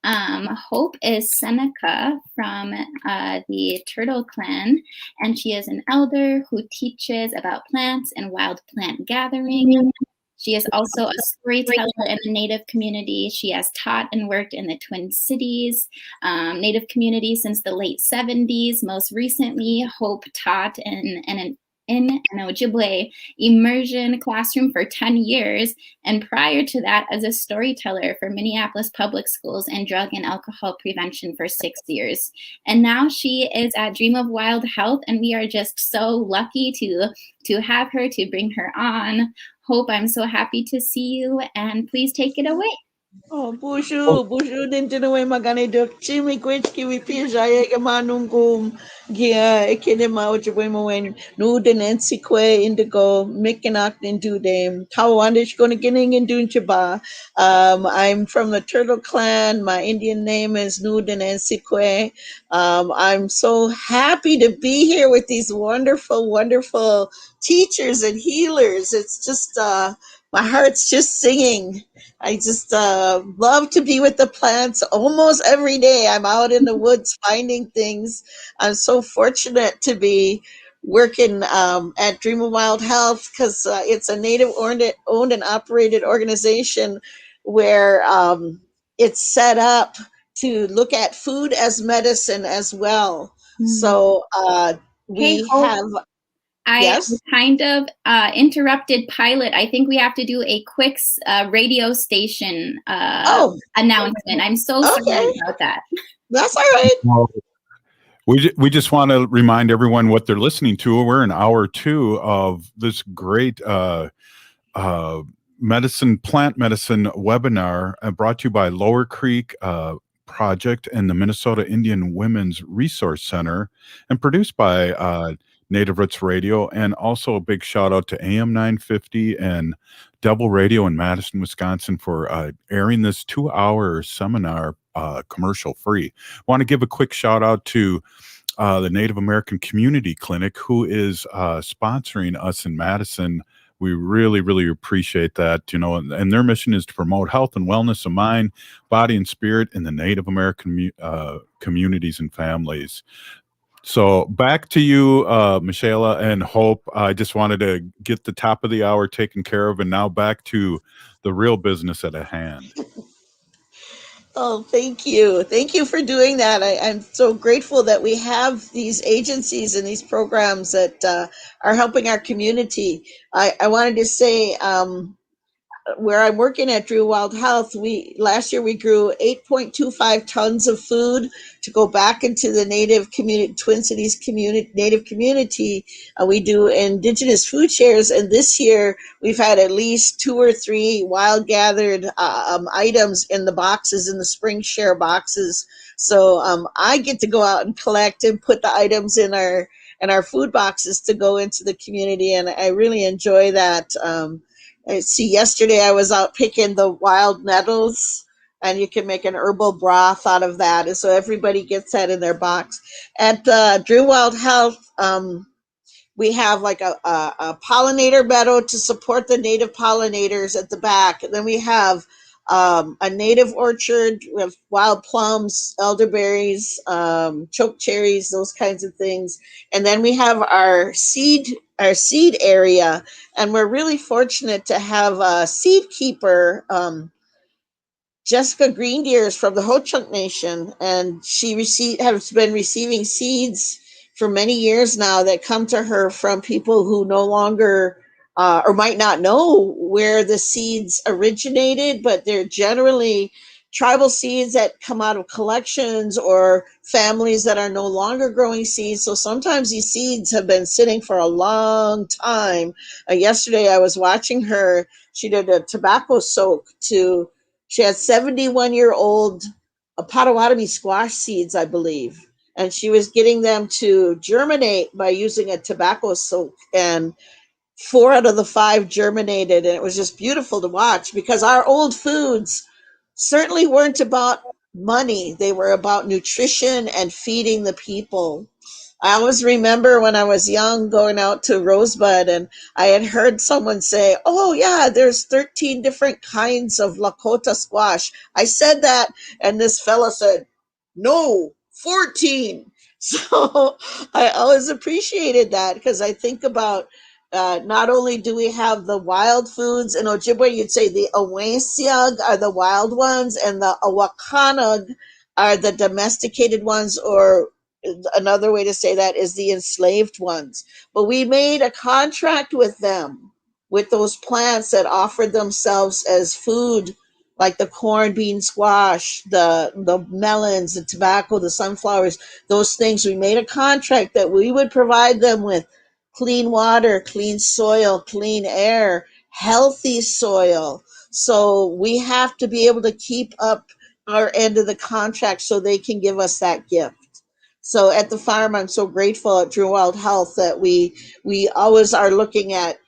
S13: Hope is Seneca from the Turtle Clan, and she is an elder who teaches about plants and wild plant gathering. She is also a storyteller in the Native community. She has taught and worked in the Twin Cities Native community since the late 70s. Most recently, Hope taught in an Ojibwe immersion classroom for 10 years, and prior to that as a storyteller for Minneapolis Public Schools and drug and alcohol prevention for 6 years. And now she is at Dream of Wild Health, and we are just so lucky to have her, to bring her on. Hope, I'm so happy to see you, and please take it away.
S19: Oh, bushu din tinuwi maganidok. Chimi kwich kiwi pija yega manungum. Gia ekede mau chwe mo wen nuden and sikwe indigo mikinak into them. Kawandish gonna getting in Dunchaba. I'm from the Turtle Clan. My Indian name is Nuden and Sikwe. I'm so happy to be here with these wonderful, wonderful teachers and healers. It's just my heart's just singing. I just love to be with the plants almost every day. I'm out in the woods finding things. I'm so fortunate to be working at Dream of Wild Health because it's a native owned and operated organization where it's set up to look at food as medicine as well. So
S13: Hey,
S19: we
S13: Hope,
S19: have,
S13: I
S19: yes?
S13: kind of interrupted Pilot. I think we have to do a quick radio station announcement. I'm so sorry about that.
S19: That's all right.
S3: Well, we just want to remind everyone what they're listening to. We're in hour 2 of this great plant medicine webinar brought to you by Lower Creek Project and the Minnesota Indian Women's Resource Center, and produced by Native Roots Radio. And also a big shout out to AM 950 and Double Radio in Madison, Wisconsin for airing this 2-hour seminar commercial free. Want to give a quick shout out to the Native American Community Clinic, who is sponsoring us in Madison. We really, really appreciate that, and their mission is to promote health and wellness of mind, body, and spirit in the Native American communities and families. So back to you, Michaela and Hope. I just wanted to get the top of the hour taken care of, and now back to the real business at hand.
S19: Oh, thank you. Thank you for doing that. I'm so grateful that we have these agencies and these programs that are helping our community. I wanted to say, where I'm working at Drew Wild Health, last year we grew 8.25 tons of food to go back into the Native community, Twin Cities community, Native community. We do Indigenous food shares, and this year we've had at least 2 or 3 wild gathered items in the boxes, in the spring share boxes. So I get to go out and collect and put the items in our food boxes to go into the community, and I really enjoy that. I see, yesterday I was out picking the wild nettles, and you can make an herbal broth out of that. And so everybody gets that in their box. At Drew Wild Health, we have like a pollinator meadow to support the native pollinators at the back. And then we have a native orchard with wild plums, elderberries, choke cherries, those kinds of things. And then we have our seed area, and we're really fortunate to have a seed keeper, Jessica Greendeers from the Ho Chunk Nation, and she has been receiving seeds for many years now that come to her from people who no longer or might not know where the seeds originated, but they're generally tribal seeds that come out of collections or families that are no longer growing seeds. So sometimes these seeds have been sitting for a long time. Yesterday I was watching her. She did a tobacco soak she had 71-year-old Potawatomi squash seeds, I believe, and she was getting them to germinate by using a tobacco soak, and 4 out of the 5 germinated, and it was just beautiful to watch because our old foods certainly weren't about money. They were about nutrition and feeding the people. I always remember when I was young going out to Rosebud, and I had heard someone say, oh yeah, there's 13 different kinds of Lakota squash. I said that, and this fella said, no, 14. So I always appreciated that because I think about not only do we have the wild foods, in Ojibwe you'd say the Awasiag are the wild ones and the Awakanag are the domesticated ones, or another way to say that is the enslaved ones. But we made a contract with them, with those plants that offered themselves as food, like the corn, bean, squash, the melons, the tobacco, the sunflowers, those things. We made a contract that we would provide them with clean water, clean soil, clean air, healthy soil. So we have to be able to keep up our end of the contract so they can give us that gift. So at the farm, I'm so grateful at Drew Wild Health that we always are looking at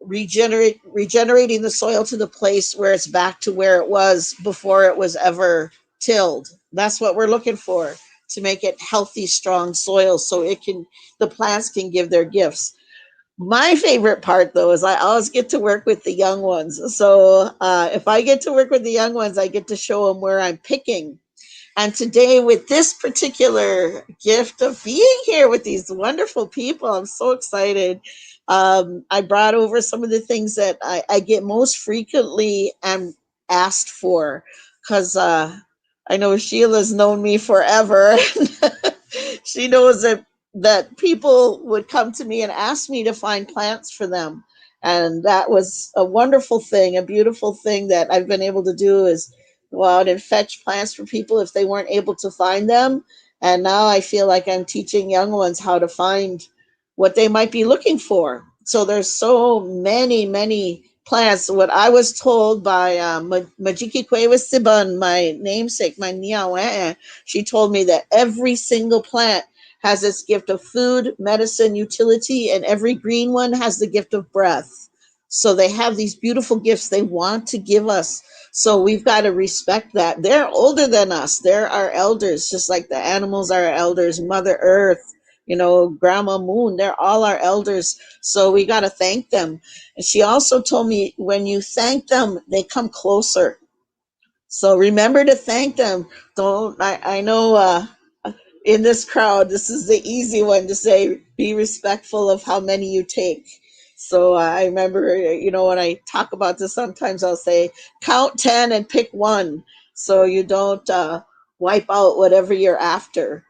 S19: regenerating the soil to the place where it's back to where it was before it was ever tilled. That's what we're looking for, to make it healthy, strong soil so the plants can give their gifts. My favorite part, though, is I always get to work with the young ones. So if I get to work with the young ones, I get to show them where I'm picking. And today, with this particular gift of being here with these wonderful people, I'm so excited. I brought over some of the things that I get most frequently and asked for, because I know Sheila's known me forever. She knows that people would come to me and ask me to find plants for them. And that was a wonderful thing, a beautiful thing that I've been able to do, is go out and fetch plants for people if they weren't able to find them. And now I feel like I'm teaching young ones how to find what they might be looking for. So there's so many plants. What I was told by Majiki Kwewa Siban, my namesake, my niawe, she told me that every single plant has its gift of food, medicine, utility, and every green one has the gift of breath. So they have these beautiful gifts they want to give us. So we've got to respect that. They're older than us. They're our elders, just like the animals are our elders, Mother Earth, Grandma Moon, they're all our elders. So we got to thank them. And she also told me, when you thank them, they come closer. So remember to thank them. I know in this crowd, this is the easy one to say, be respectful of how many you take. So I remember, when I talk about this, sometimes I'll say, count 10 and pick one, so you don't wipe out whatever you're after.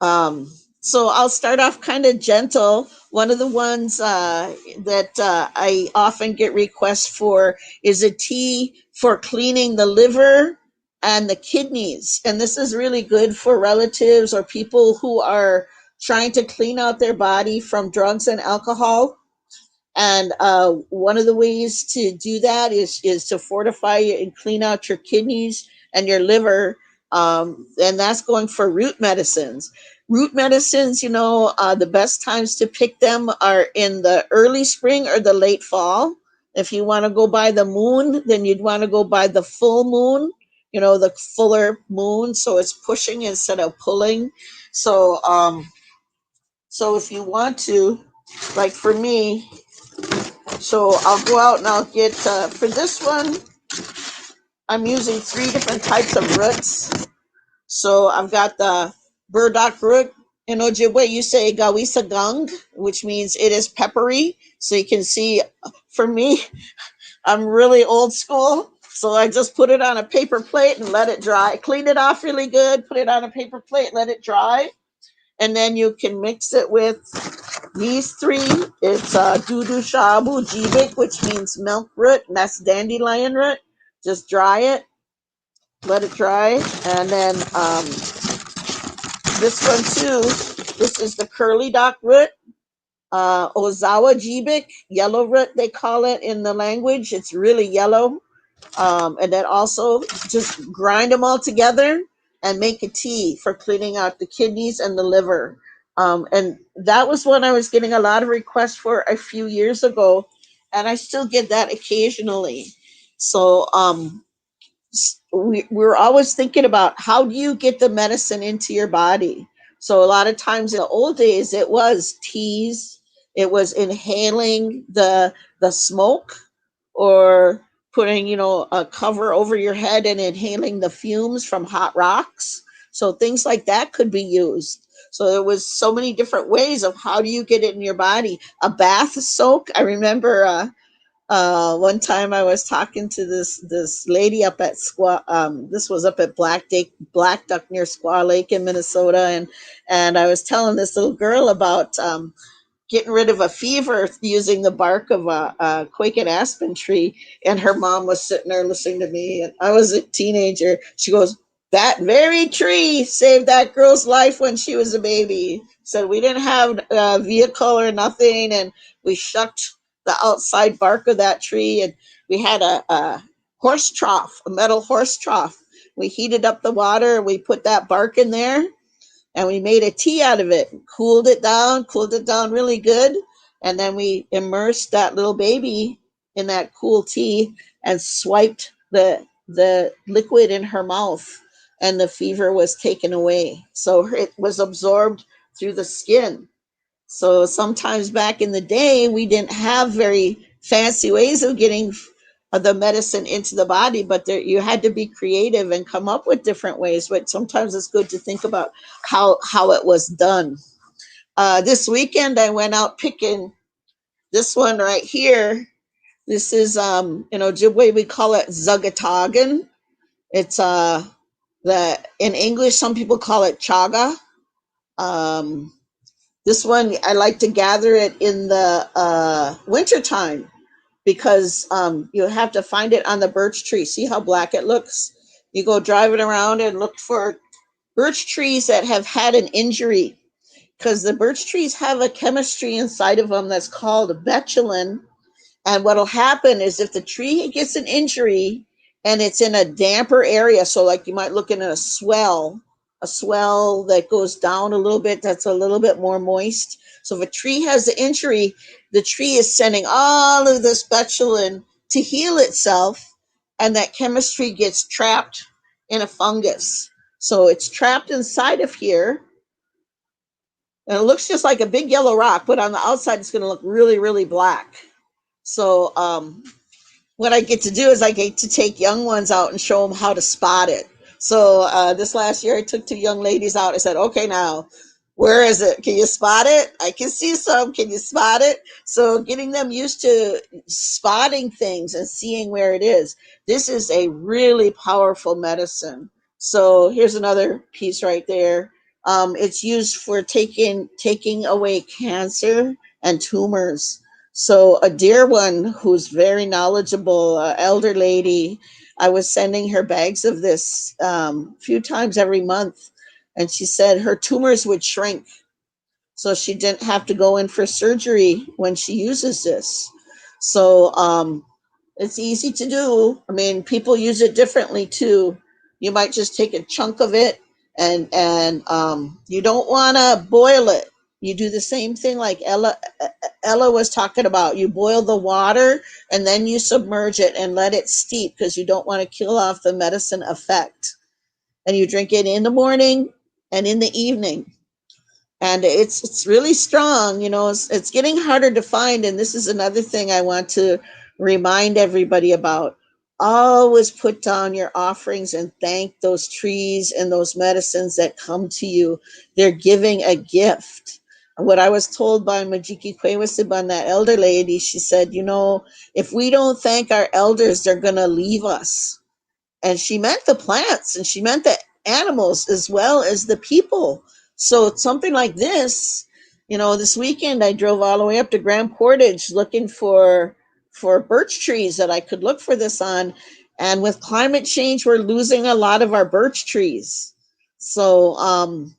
S19: So I'll start off kind of gentle. One of the ones that I often get requests for is a tea for cleaning the liver and the kidneys. And this is really good for relatives or people who are trying to clean out their body from drugs and alcohol. And one of the ways to do that is to fortify and clean out your kidneys and your liver. And that's going for root medicines. Root medicines, the best times to pick them are in the early spring or the late fall. If you want to go by the moon, then you'd want to go by the full moon, the fuller moon. So it's pushing instead of pulling. So, so if you want to, like for me, so I'll go out and I'll get, for this one, I'm using 3 different types of roots. So I've got the burdock root. In Ojibwe, you say gawisa gang, which means it is peppery. So you can see, for me, I'm really old school. So I just put it on a paper plate and let it dry. Clean it off really good, put it on a paper plate, let it dry. And then you can mix it with these 3. It's Dudu Shabu Jibik, which means milk root, and that's dandelion root. Just dry it, let it dry. And then this one too, this is the curly dock root, Ozawa Jibik, yellow root they call it in the language. It's really yellow. And then also just grind them all together and make a tea for cleaning out the kidneys and the liver. And that was one I was getting a lot of requests for a few years ago, and I still get that occasionally. So we're always thinking about, how do you get the medicine into your body? So a lot of times in the old days, it was teas, it was inhaling the smoke, or putting, a cover over your head and inhaling the fumes from hot rocks. So things like that could be used. So there was so many different ways of how do you get it in your body. A bath soak. I remember one time I was talking to this lady up at this was up at Black Duck near Squaw Lake in Minnesota, and I was telling this little girl about getting rid of a fever using the bark of a quake and aspen tree. And her mom was sitting there listening to me, and I was a teenager. She goes, "That very tree saved that girl's life when she was a baby." So we didn't have a vehicle or nothing, and we shucked the outside bark of that tree, and we had a horse trough, a metal horse trough. We heated up the water, we put that bark in there, and we made a tea out of it. Cooled it down really good. And then we immersed that little baby in that cool tea and swiped the liquid in her mouth, and the fever was taken away. So it was absorbed through the skin. So sometimes back in the day, we didn't have very fancy ways of getting the medicine into the body, but there, you had to be creative and come up with different ways. But sometimes it's good to think about how it was done. This weekend, I went out picking this one right here. This is, in Ojibwe, we call it zugatagan. It's in English, some people call it chaga. This one, I like to gather it in the wintertime because you have to find it on the birch tree. See how black it looks? You go driving around and look for birch trees that have had an injury, because the birch trees have a chemistry inside of them that's called betulin. And what'll happen is if the tree gets an injury and it's in a damper area, so like you might look in a swell that goes down a little bit, that's a little bit more moist. So if a tree has an injury, the tree is sending all of this betulin to heal itself, and that chemistry gets trapped in a fungus. So it's trapped inside of here, and it looks just like a big yellow rock, but on the outside, it's going to look really, really black. So what I get to do is I get to take young ones out and show them how to spot it. So this last year, I took 2 young ladies out. I said, okay, now, where is it? Can you spot it? I can see some. Can you spot it? So getting them used to spotting things and seeing where it is. This is a really powerful medicine. So here's another piece right there. It's used for taking away cancer and tumors. So a dear one who's very knowledgeable, elder lady, I was sending her bags of this a few times every month. And she said her tumors would shrink. So she didn't have to go in for surgery when she uses this. So it's easy to do. I mean, people use it differently too. You might just take a chunk of it and you don't want to boil it. You do the same thing like Ella was talking about. You boil the water and then you submerge it and let it steep because you don't want to kill off the medicine effect. And you drink it in the morning and in the evening. And it's really strong. It's getting harder to find. And this is another thing I want to remind everybody about. Always put down your offerings and thank those trees and those medicines that come to you. They're giving a gift. What I was told by Majiki Kwewasiban, that elder lady, she said, if we don't thank our elders, they're going to leave us. And she meant the plants and she meant the animals as well as the people. So it's something like this, this weekend I drove all the way up to Grand Portage looking for birch trees that I could look for this on. And with climate change, we're losing a lot of our birch trees. So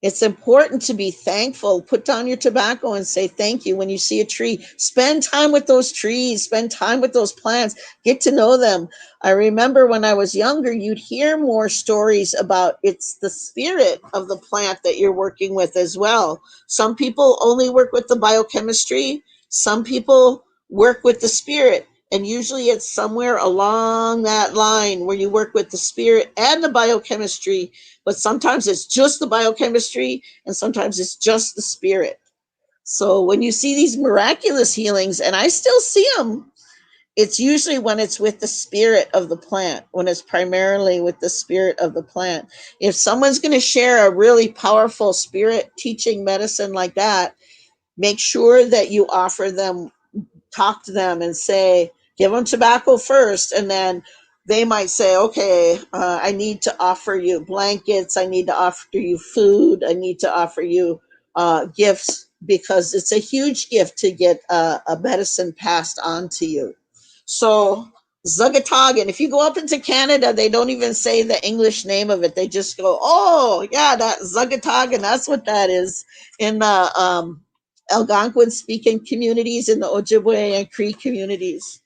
S19: it's important to be thankful. Put down your tobacco and say thank you when you see a tree. Spend time with those trees. Spend time with those plants. Get to know them. I remember when I was younger, you'd hear more stories about it's the spirit of the plant that you're working with as well. Some people only work with the biochemistry. Some people work with the spirit. And usually it's somewhere along that line where you work with the spirit and the biochemistry. But sometimes it's just the biochemistry and sometimes it's just the spirit. So when you see these miraculous healings, and I still see them, it's usually when it's with the spirit of the plant, when it's primarily with the spirit of the plant. If someone's going to share a really powerful spirit teaching medicine like that, make sure that you offer them, talk to them and say, give them tobacco first, and then they might say, okay, I need to offer you blankets. I need to offer you food. I need to offer you gifts, because it's a huge gift to get a medicine passed on to you. So Zugatagan, if you go up into Canada, they don't even say the English name of it. They just go, oh, yeah, that Zugatagan, that's what that is. In the Algonquin speaking communities, in the Ojibwe and Cree communities.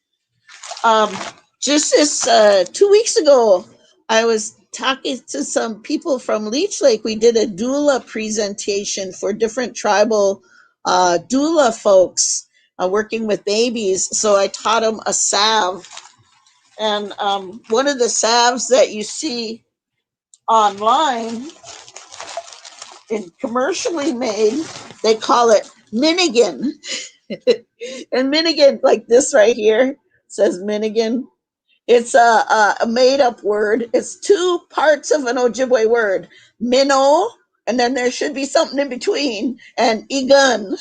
S19: just this 2 weeks ago, I was talking to some people from Leech Lake. We did a doula presentation for different tribal doula folks working with babies. So I taught them a salve. And one of the salves that you see online and commercially made, they call it Minigan. And Minigan, like this right here, says Minigan. It's a made up word. It's two parts of an Ojibwe word, minnow, and then there should be something in between, and igun.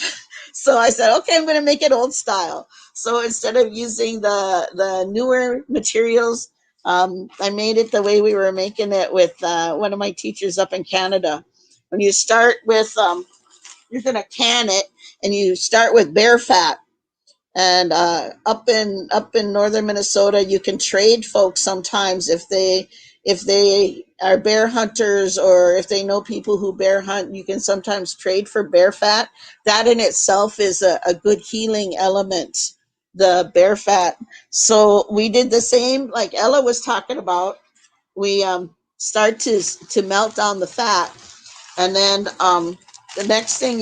S19: So I said, okay, I'm going to make it old style. So instead of using the newer materials, I made it the way we were making it with one of my teachers up in Canada. When you start with, you're going to can it, and you start with bear fat. And up in northern Minnesota, you can trade folks sometimes if they are bear hunters, or if they know people who bear hunt. You can sometimes trade for bear fat. That in itself is a good healing element, the bear fat. So we did the same, like Ella was talking about. We start to melt down the fat, and then the next thing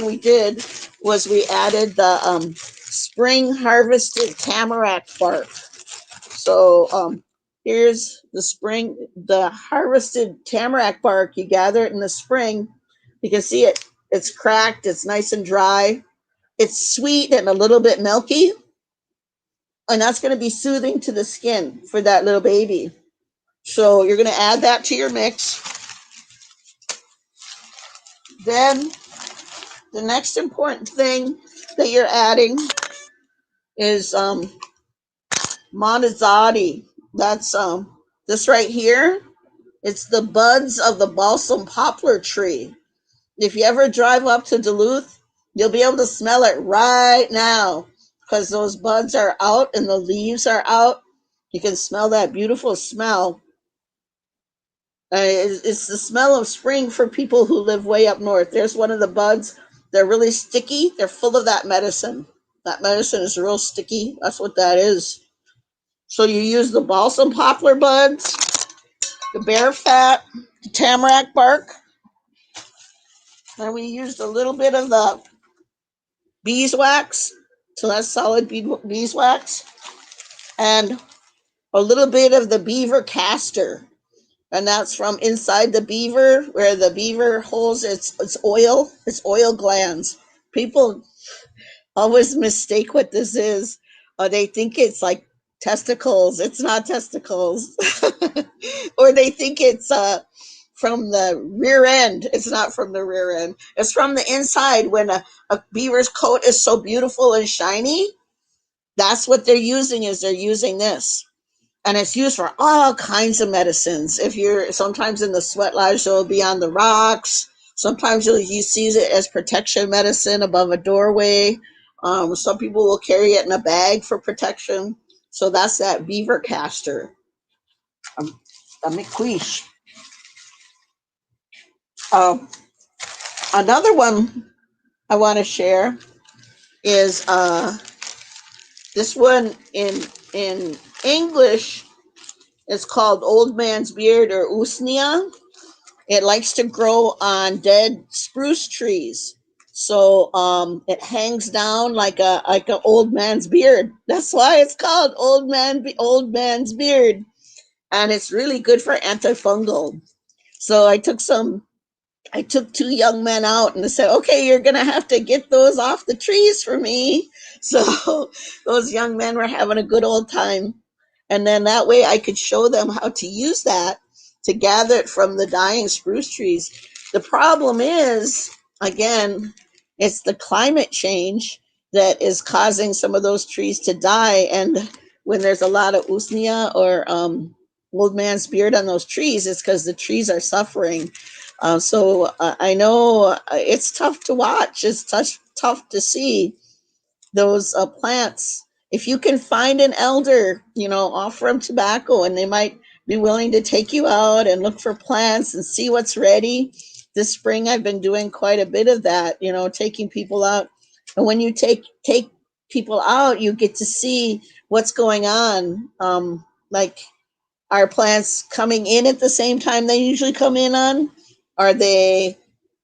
S19: we did was we added the spring harvested tamarack bark. So here's the harvested tamarack bark. You gather it in the spring. You can see it. It's cracked. It's nice and dry. It's sweet and a little bit milky. And that's going to be soothing to the skin for that little baby. So you're going to add that to your mix. Then the next important thing that you're adding is monazati. That's this right here. It's the buds of the balsam poplar tree. If you ever drive up to Duluth, you'll be able to smell it right now because those buds are out and the leaves are out. You can smell that beautiful smell. It's the smell of spring for people who live way up north. There's one of the buds. They're really sticky. They're full of that medicine. That medicine is real sticky. That's what that is. So you use the balsam poplar buds, the bear fat, the tamarack bark. And we used a little bit of the beeswax. So that's solid beeswax. And a little bit of the beaver castor. And that's from inside the beaver, where the beaver holds its oil glands. People always mistake what this is. They think it's like testicles. It's not testicles. Or they think it's from the rear end. It's not from the rear end. It's from the inside. When a beaver's coat is so beautiful and shiny, that's what they're using this. And it's used for all kinds of medicines. If you're sometimes in the sweat lodge, it'll be on the rocks. Sometimes you see it as protection medicine above a doorway. Some people will carry it in a bag for protection. So that's that beaver castor. A McQuish. Another one I want to share is this one in English. It's called Old Man's Beard, or Usnea. It likes to grow on dead spruce trees. So it hangs down like an old man's beard. That's why it's called old man's beard. And it's really good for antifungal. So I took 2 young men out and I said, okay, you're going to have to get those off the trees for me. So those young men were having a good old time. And then that way I could show them how to use that to gather it from the dying spruce trees. The problem is, again, it's the climate change that is causing some of those trees to die. And when there's a lot of usnea or old man's beard on those trees, it's because the trees are suffering. So I know it's tough to watch. It's tough to see those plants. If you can find an elder, offer them tobacco, and they might be willing to take you out and look for plants and see what's ready. This spring, I've been doing quite a bit of that, taking people out. And when you take people out, you get to see what's going on. Like, are plants coming in at the same time they usually come in on? Are they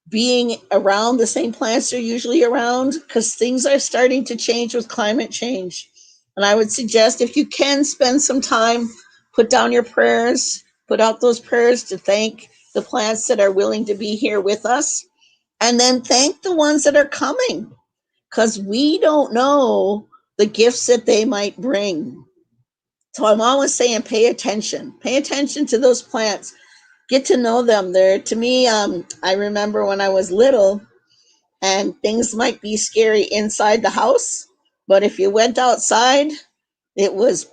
S19: being around the same plants they're usually around? Because things are starting to change with climate change. And I would suggest, if you can spend some time, put down your prayers, put out those prayers to thank the plants that are willing to be here with us, and then thank the ones that are coming, because we don't know the gifts that they might bring. So I'm always saying, pay attention to those plants, get to know them. They're, to me, I remember when I was little, and things might be scary inside the house, but if you went outside, it was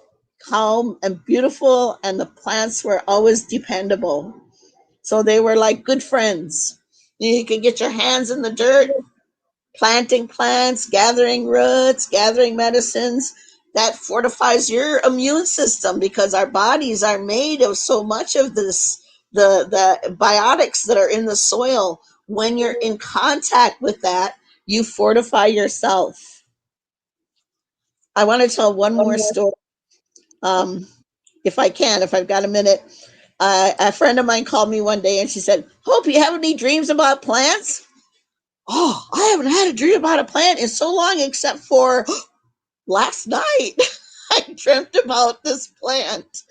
S19: calm and beautiful, and the plants were always dependable. So they were like good friends. You could get your hands in the dirt, planting plants, gathering roots, gathering medicines. That fortifies your immune system, because our bodies are made of so much of this, the biotics that are in the soil. When you're in contact with that, you fortify yourself. I want to tell one more story. If I can, if I've got a minute. A friend of mine called me one day and she said, "Hope, you have any dreams about plants?" Oh, I haven't had a dream about a plant in so long, except for last night. I dreamt about this plant,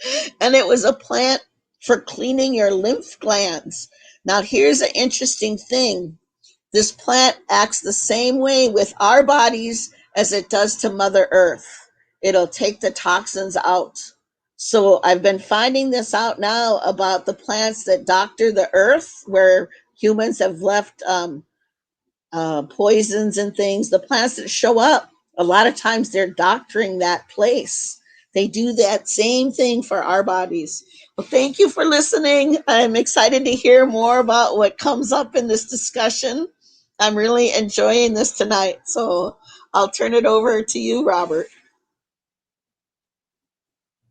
S19: and it was a plant for cleaning your lymph glands. Now, here's an interesting thing. This plant acts the same way with our bodies as it does to Mother Earth. It'll take the toxins out. So I've been finding this out now about the plants that doctor the earth, where humans have left poisons and things. The plants that show up, a lot of times they're doctoring that place. They do that same thing for our bodies. Well, thank you for listening. I'm excited to hear more about what comes up in this discussion. I'm really enjoying this tonight. So I'll turn it over to you, Robert.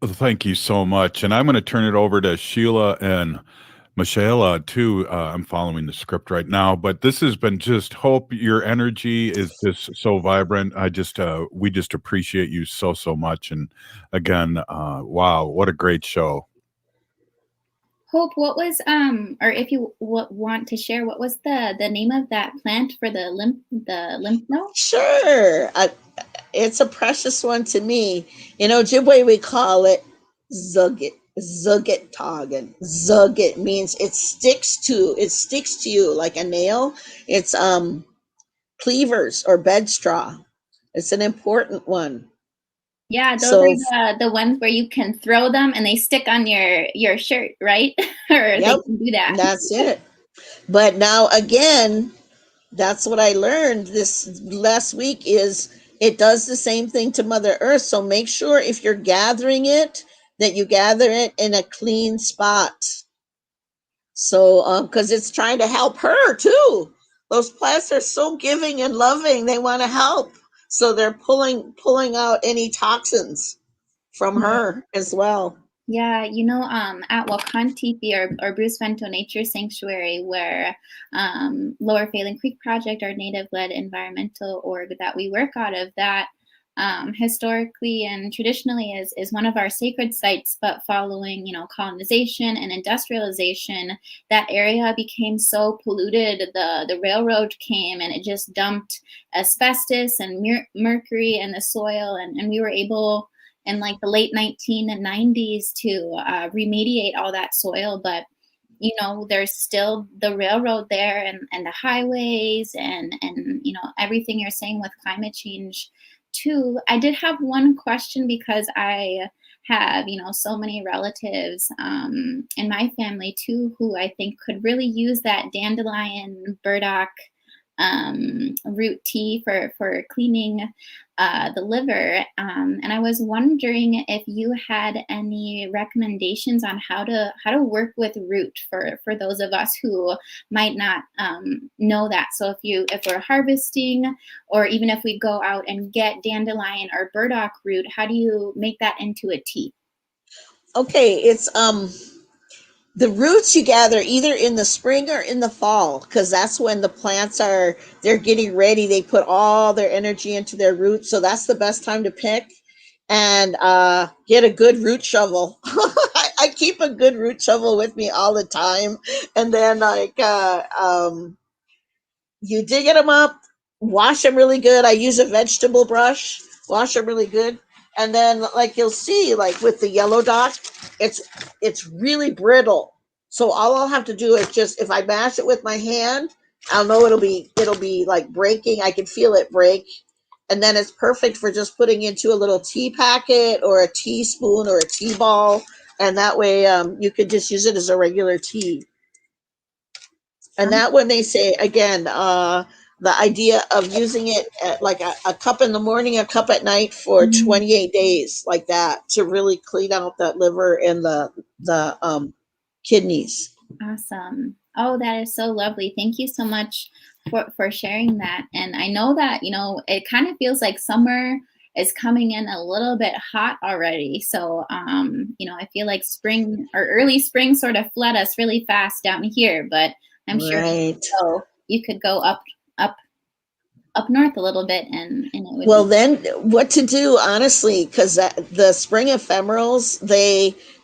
S3: Thank you so much. And I'm going to turn it over to Sheila and Michelle too. I'm following the script right now, but this has been just hope. Your energy is just so vibrant. We just appreciate you so much. And again, wow, what a great show.
S13: Hope, what was or if you want to share, what was the name of that plant for the lymph node?
S19: Sure. It's a precious one to me. In Ojibwe, we call it zugit. Zugit toggin. Zugit means it sticks to you like a nail. It's cleavers or bed straw. It's an important one.
S13: Yeah, those are the ones where you can throw them and they stick on your shirt, right? Or
S19: Yep,
S13: they can do that.
S19: That's it. But now again, that's what I learned this last week, is it does the same thing to Mother Earth. So make sure if you're gathering it, that you gather it in a clean spot. So because it's trying to help her too. Those plants are so giving and loving. They want to help. So they're pulling out any toxins from her as well.
S13: Yeah, at Wakantipi or Bruce Vento Nature Sanctuary, where Lower Phalen Creek Project, our native-led environmental org that we work out of, that historically and traditionally is one of our sacred sites, but following colonization and industrialization, that area became so polluted. The railroad came and it just dumped asbestos and mercury in the soil, and we were able in like the late 1990s to remediate all that soil. But there's still the railroad there and the highways and everything you're saying with climate change too. I did have one question, because I have so many relatives in my family too who I think could really use that dandelion burdock root tea for cleaning the liver. And I was wondering if you had any recommendations on how to work with root for those of us who might not know that. So if we're harvesting, or even if we go out and get dandelion or burdock root, how do you make that into a tea?
S19: Okay, it's the roots you gather either in the spring or in the fall, because that's when the plants they're getting ready. They put all their energy into their roots. So that's the best time to pick. and get a good root shovel. I keep a good root shovel with me all the time, and then you dig them up, wash them really good. I use a vegetable brush, wash them really good, and then like you'll see, like with the yellow dot, it's really brittle. So all I'll have to do is just if I mash it with my hand, I'll know it'll be like breaking. I can feel it break, and then it's perfect for just putting into a little tea packet or a teaspoon or a tea ball, and that way you could just use it as a regular tea. And that when they say again, the idea of using it at like a cup in the morning, a cup at night for 28 days, like that, to really clean out that liver and the kidneys.
S13: Awesome. Oh, that is so lovely. Thank you so much for sharing that. And I know that, it kind of feels like summer is coming in a little bit hot already. So, I feel like spring or early spring sort of flood us really fast down here, but I'm sure you could go up north a little bit and it would
S19: Well, then what to do, honestly, because the spring ephemerals,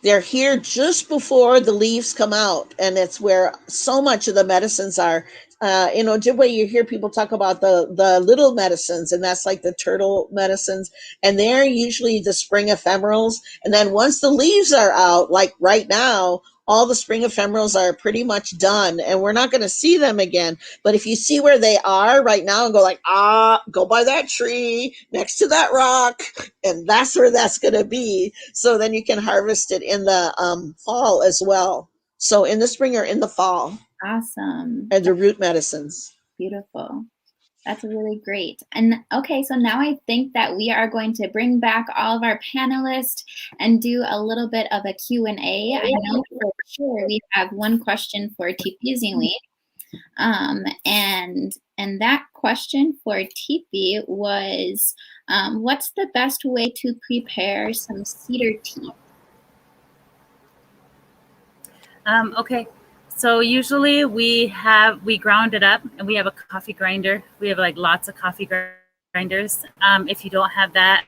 S19: they're here just before the leaves come out, and it's where so much of the medicines are. Ojibwe, you hear people talk about the little medicines, and that's like the turtle medicines, and they're usually the spring ephemerals. And then once the leaves are out, like right now, all the spring ephemerals are pretty much done, and we're not going to see them again. But if you see where they are right now and go like, go by that tree next to that rock, and that's where that's going to be. So then you can harvest it in the fall as well. So in the spring or in the fall.
S13: Awesome.
S19: And the root medicines.
S13: Beautiful. That's really great. And okay, so now I think that we are going to bring back all of our panelists and do a little bit of a Q&A. I know for sure we have one question for Tipi. And that question for Tipi was, what's the best way to prepare some cedar tea?
S15: Okay. So usually we ground it up, and we have a coffee grinder. We have like lots of coffee grinders. If you don't have that,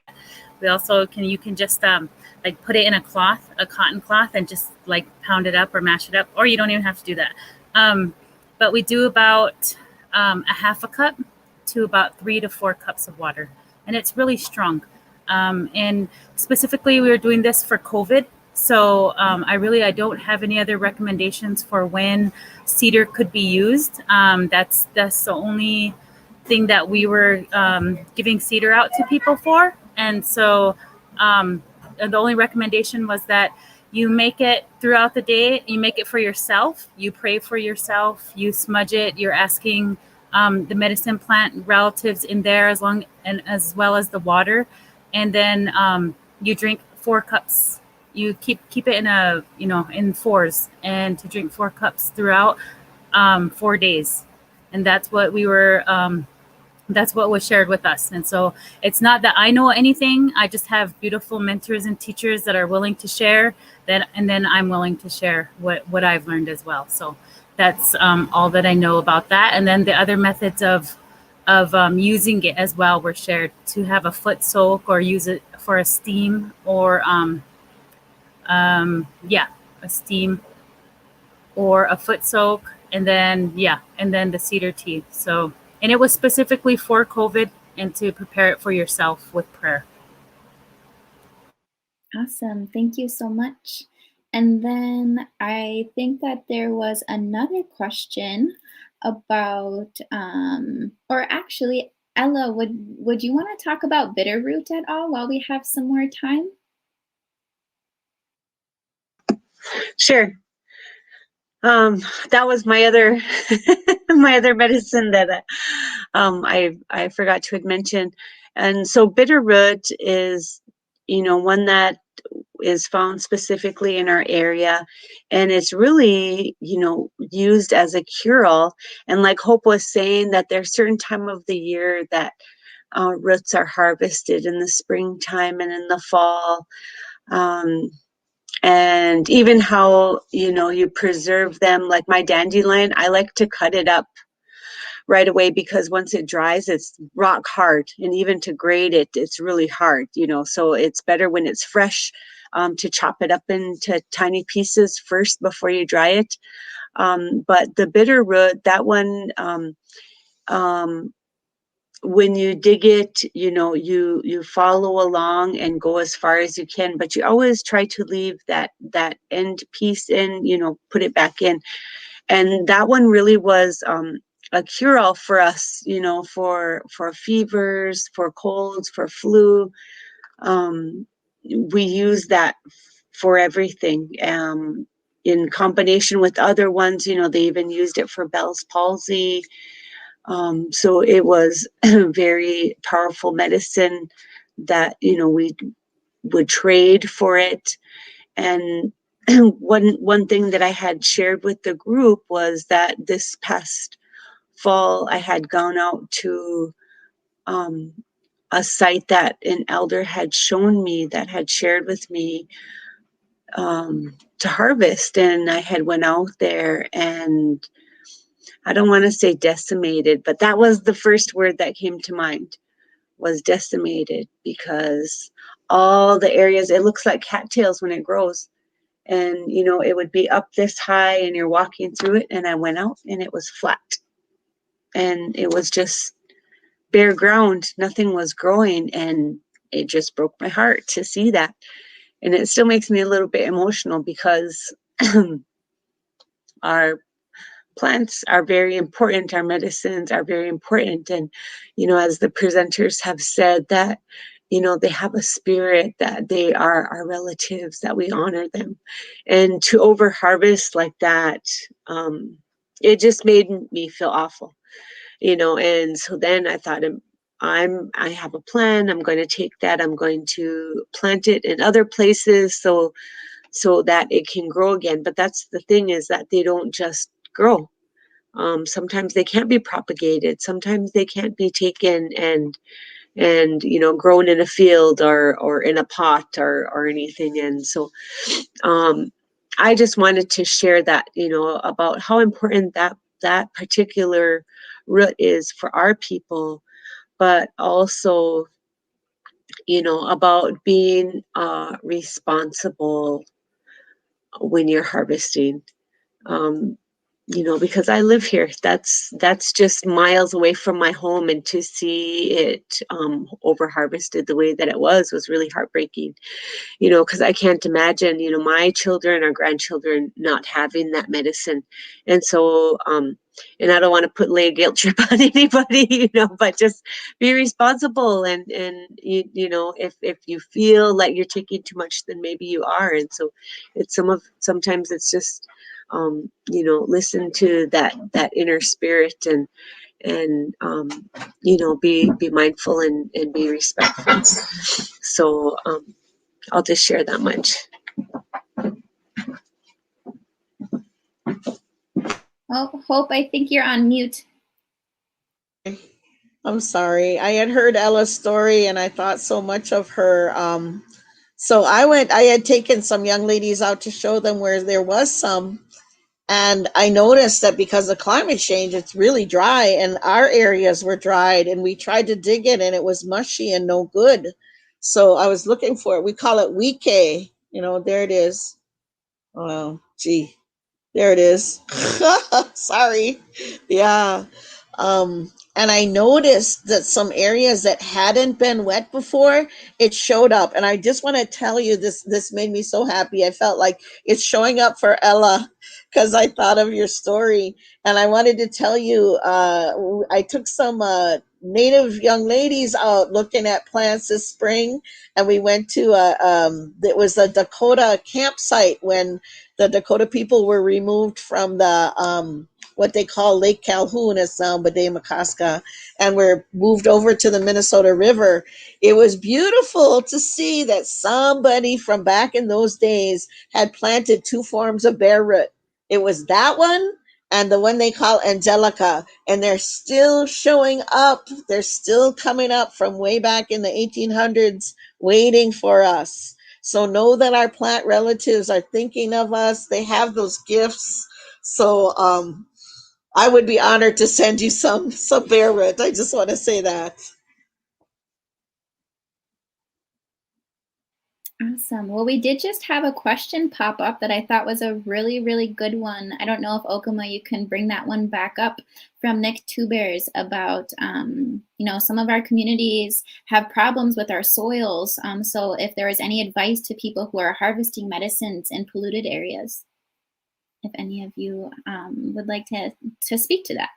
S15: we also you can just like put it in a cotton cloth, and just like pound it up or mash it up, or you don't even have to do that. But we do about a half a cup to about 3 to 4 cups of water, and it's really strong. And specifically, we were doing this for COVID. So I don't have any other recommendations for when cedar could be used. That's the only thing that we were giving cedar out to people for. And so the only recommendation was that you make it throughout the day. You make it for yourself. You pray for yourself. You smudge it. You're asking the medicine plant relatives in there as well as the water. And then you drink 4 cups. You keep it in 4s, and to drink 4 cups throughout 4 days. And that's what that's what was shared with us. And so it's not that I know anything. I just have beautiful mentors and teachers that are willing to share that. And then I'm willing to share what I've learned as well. So that's all that I know about that. And then the other methods of using it as well were shared, to have a foot soak or use it for a steam or a steam or a foot soak, and then the cedar tea. So, and it was specifically for COVID and to prepare it for yourself with prayer.
S13: Awesome. Thank you so much. And then I think that there was another question about, or actually, Ella, would you want to talk about bitterroot at all while we have some more time?
S16: Sure. That was my other medicine that I forgot to mention. And so bitterroot is, one that is found specifically in our area, and it's really, used as a cure-all. And like Hope was saying, that there's certain time of the year that roots are harvested in the springtime and in the fall. And even how, you preserve them, like my dandelion, I like to cut it up right away, because once it dries, it's rock hard, and even to grate it, it's really hard, so it's better when it's fresh, to chop it up into tiny pieces first before you dry it. But the bitter root, that one, when you dig it, you follow along and go as far as you can, but you always try to leave that end piece in, put it back in. And that one really was a cure-all for us, for fevers, for colds, for flu. We use that for everything. In combination with other ones, they even used it for Bell's palsy. So it was a very powerful medicine that, we would trade for it. And one thing that I had shared with the group was that this past fall, I had gone out to a site that an elder had shown me, that had shared with me, to harvest. And I had went out there, and I don't want to say decimated, but that was the first word that came to mind, was decimated, because all the areas, it looks like cattails when it grows. And, it would be up this high and you're walking through it. And I went out and it was flat. And it was just bare ground. Nothing was growing. And it just broke my heart to see that. And it still makes me a little bit emotional, because our plants are very important. Our medicines are very important. And, as the presenters have said, that, they have a spirit, that they are our relatives, that we honor them. And to over harvest like that, it just made me feel awful, and so then I thought, I have a plan. I'm going to take that. I'm going to plant it in other places so that it can grow again. But that's the thing, is that they don't just grow. Sometimes they can't be propagated. Sometimes they can't be taken and grown in a field or in a pot or anything. And so I just wanted to share that, about how important that particular root is for our people, but also, about being responsible when you're harvesting. Because I live here. That's just miles away from my home, and to see it over harvested the way that it was really heartbreaking. Because I can't imagine, my children or grandchildren not having that medicine. And so, and I don't want to put lay a guilt trip on anybody, but just be responsible. And if you feel like you're taking too much, then maybe you are. And so sometimes it's just, listen to that inner spirit and be mindful and be respectful. So I'll just share that much.
S13: Oh, Hope, I think you're on mute.
S19: I'm sorry. I had heard Ella's story and I thought so much of her. So I had taken some young ladies out to show them where there was some. And I noticed that because of climate change, it's really dry, and our areas were dried, and we tried to dig it and it was mushy and no good. So I was looking for it. We call it wike. There it is. Oh, gee. There it is. Sorry. Yeah. And I noticed that some areas that hadn't been wet before, it showed up. And I just want to tell you, this made me so happy. I felt like it's showing up for Ella, because I thought of your story. And I wanted to tell you, I took some Native young ladies out looking at plants this spring, and we went to it was a Dakota campsite when the Dakota people were removed from the what they call Lake Calhoun as Bade-Makaska, and were moved over to the Minnesota River. It was beautiful to see that somebody from back in those days had planted two forms of bear root. It was that one and the one they call Angelica, and they're still showing up. They're still coming up from way back in the 1800s, waiting for us. So know that our plant relatives are thinking of us. They have those gifts. So I would be honored to send you some bear root. I just want to say that.
S13: Awesome. Well, we did just have a question pop up that I thought was a really, really good one. I don't know if Okama, you can bring that one back up from Nick Two Bears about, some of our communities have problems with our soils. So if there is any advice to people who are harvesting medicines in polluted areas, if any of you would like to speak to that.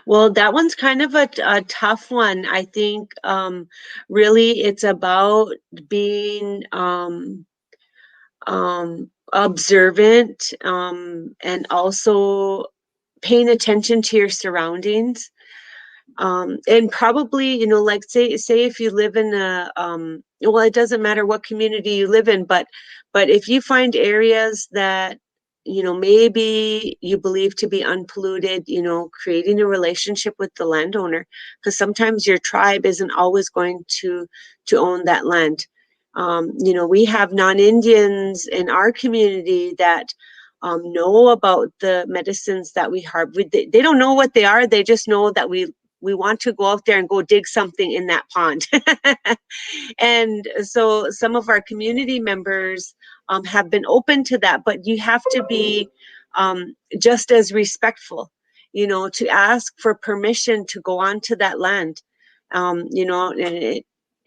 S16: Well, that one's kind of a tough one. I think really it's about being observant and also paying attention to your surroundings. And probably, like say if you live in well, it doesn't matter what community you live in, but if you find areas that, maybe you believe to be unpolluted, creating a relationship with the landowner, because sometimes your tribe isn't always going to own that land. We have non-Indians in our community that know about the medicines that we harvest. They don't know what they are. They just know that we want to go out there and go dig something in that pond. And so some of our community members have been open to that, but you have to be just as respectful, to ask for permission to go onto that land.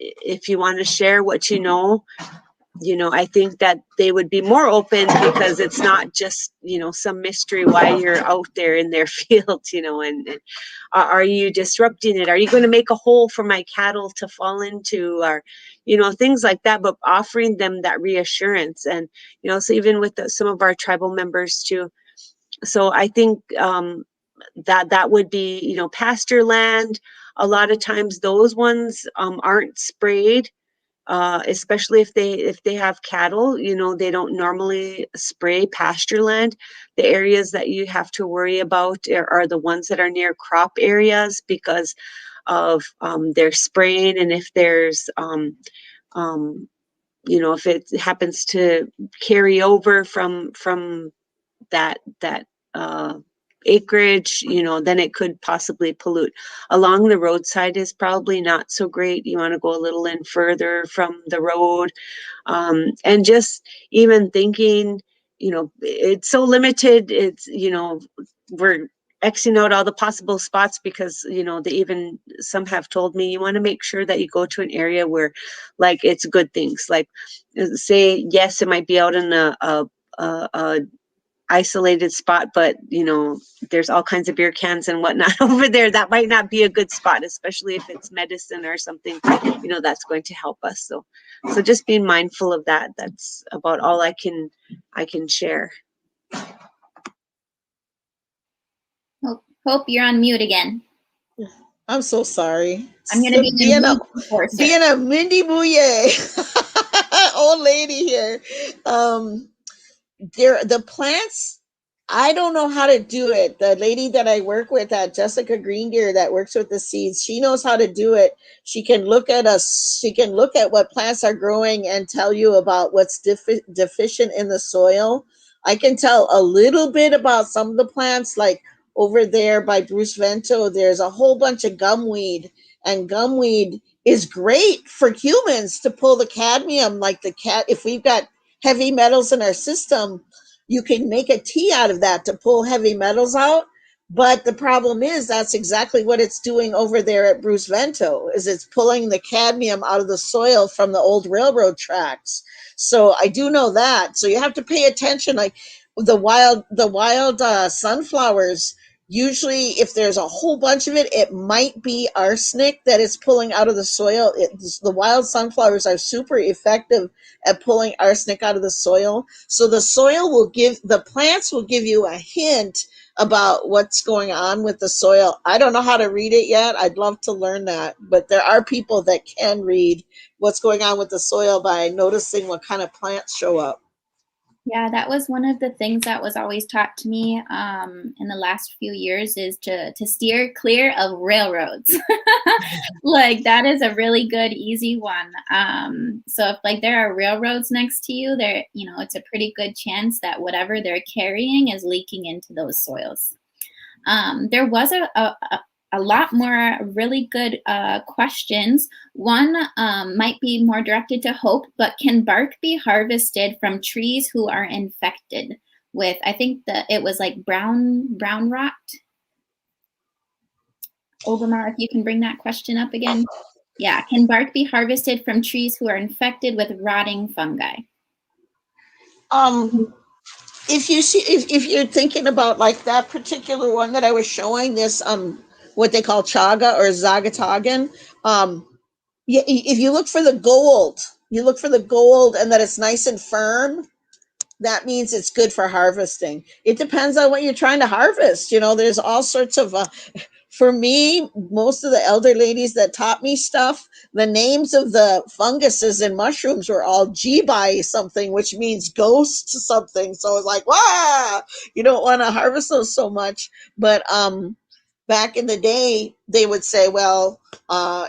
S16: If you want to share what I think that they would be more open, because it's not just, some mystery why you're out there in their field, and are you disrupting it? Are you going to make a hole for my cattle to fall into, or, things like that, but offering them that reassurance. And, so even with some of our tribal members too. So I think that would be, pasture land. A lot of times those ones aren't sprayed. Especially if they have cattle, they don't normally spray pasture land. The areas that you have to worry about are the ones that are near crop areas, because of their spraying. And if there's if it happens to carry over from that acreage, then it could possibly pollute. Along the roadside is probably not so great. You want to go a little in further from the road. And just even thinking, it's so limited. It's, we're Xing out all the possible spots, because, some have told me you want to make sure that you go to an area where, like, it's good things. Like, say, yes, it might be out in a isolated spot, but there's all kinds of beer cans and whatnot over there. That might not be a good spot, especially if it's medicine or something, that's going to help us. So just being mindful of that. That's about all I can share.
S13: Hope you're on mute again.
S19: I'm so sorry.
S13: I'm gonna be
S19: being a Mindy Bouye old lady here. The plants, I don't know how to do it. The lady that I work with at Jessica Green Deer that works with the seeds, she knows how to do it. She can look at what plants are growing and tell you about what's deficient in the soil. I can tell a little bit about some of the plants, like over there by Bruce Vento, there's a whole bunch of gumweed, and gumweed is great for humans to pull the cadmium, if we've got heavy metals in our system, you can make a tea out of that to pull heavy metals out. But the problem is that's exactly what it's doing over there at Bruce Vento, is it's pulling the cadmium out of the soil from the old railroad tracks. So I do know that. So you have to pay attention. Like the wild sunflowers, usually if there's a whole bunch of it, it might be arsenic that it's pulling out of the soil. The wild sunflowers are super effective at pulling arsenic out of the soil. So the plants will give you a hint about what's going on with the soil. I don't know how to read it yet. I'd love to learn that. But there are people that can read what's going on with the soil by noticing what kind of plants show up.
S13: Yeah, that was one of the things that was always taught to me in the last few years is to steer clear of railroads. Like that is a really good, easy one. So if like there are railroads next to you, there, you know, it's a pretty good chance that whatever they're carrying is leaking into those soils. There was a lot more really good questions. One might be more directed to Hope, but can bark be harvested from trees who are infected with, I think that it was like brown rot? Obama, if you can bring that question up again. Yeah, can bark be harvested from trees who are infected with rotting fungi?
S19: If you see, if you're thinking about like that particular one that I was showing, this what they call chaga or zagatagan, if you look for the gold, and that it's nice and firm, that means it's good for harvesting. It depends on what you're trying to harvest. You know, there's all sorts of for me, most of the elder ladies that taught me stuff, the names of the funguses and mushrooms were all Jibai something, which means ghost something. So it's like, wow, you don't want to harvest those so much. But back in the day, they would say, well,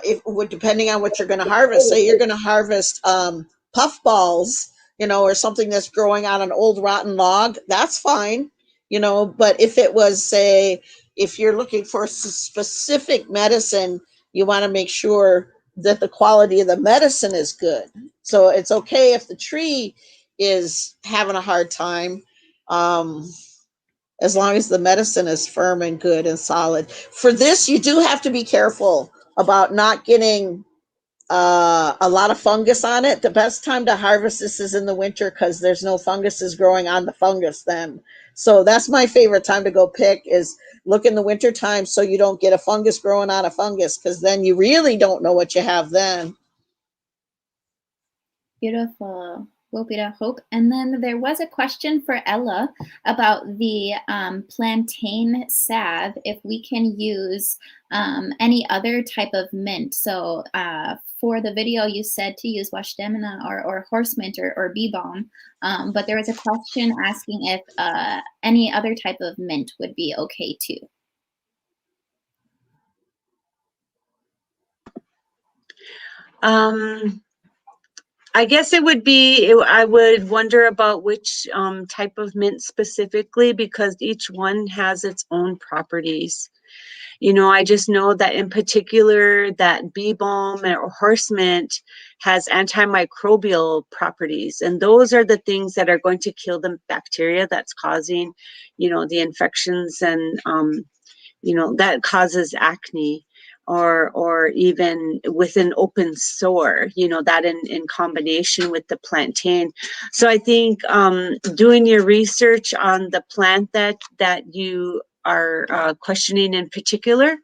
S19: if depending on what you're going to harvest, say you're going to harvest puff balls, you know, or something that's growing on an old rotten log, that's fine, you know. But if it was, say, if you're looking for specific medicine, you want to make sure that the quality of the medicine is good. So it's okay if the tree is having a hard time, as long as the medicine is firm and good and solid. For this, you do have to be careful about not getting a lot of fungus on it. The best time to harvest this is in the winter because there's no funguses growing on the fungus then. So that's my favorite time to go pick, is look in the winter time so you don't get a fungus growing on a fungus, because then you really don't know what you have then.
S13: Beautiful. Wopida Hope. And then there was a question for Ella about the plantain salve, if we can use any other type of mint. So for the video, you said to use washdemina or horse mint or bee balm, but there was a question asking if any other type of mint would be okay too.
S16: I guess it would be, I would wonder about which type of mint specifically, because each one has its own properties. You know, I just know that in particular that bee balm or horse mint has antimicrobial properties. And those are the things that are going to kill the bacteria that's causing, you know, the infections and, you know, that causes acne. Or even with an open sore, you know, that in combination with the plantain. So I think doing your research on the plant that you are questioning in particular,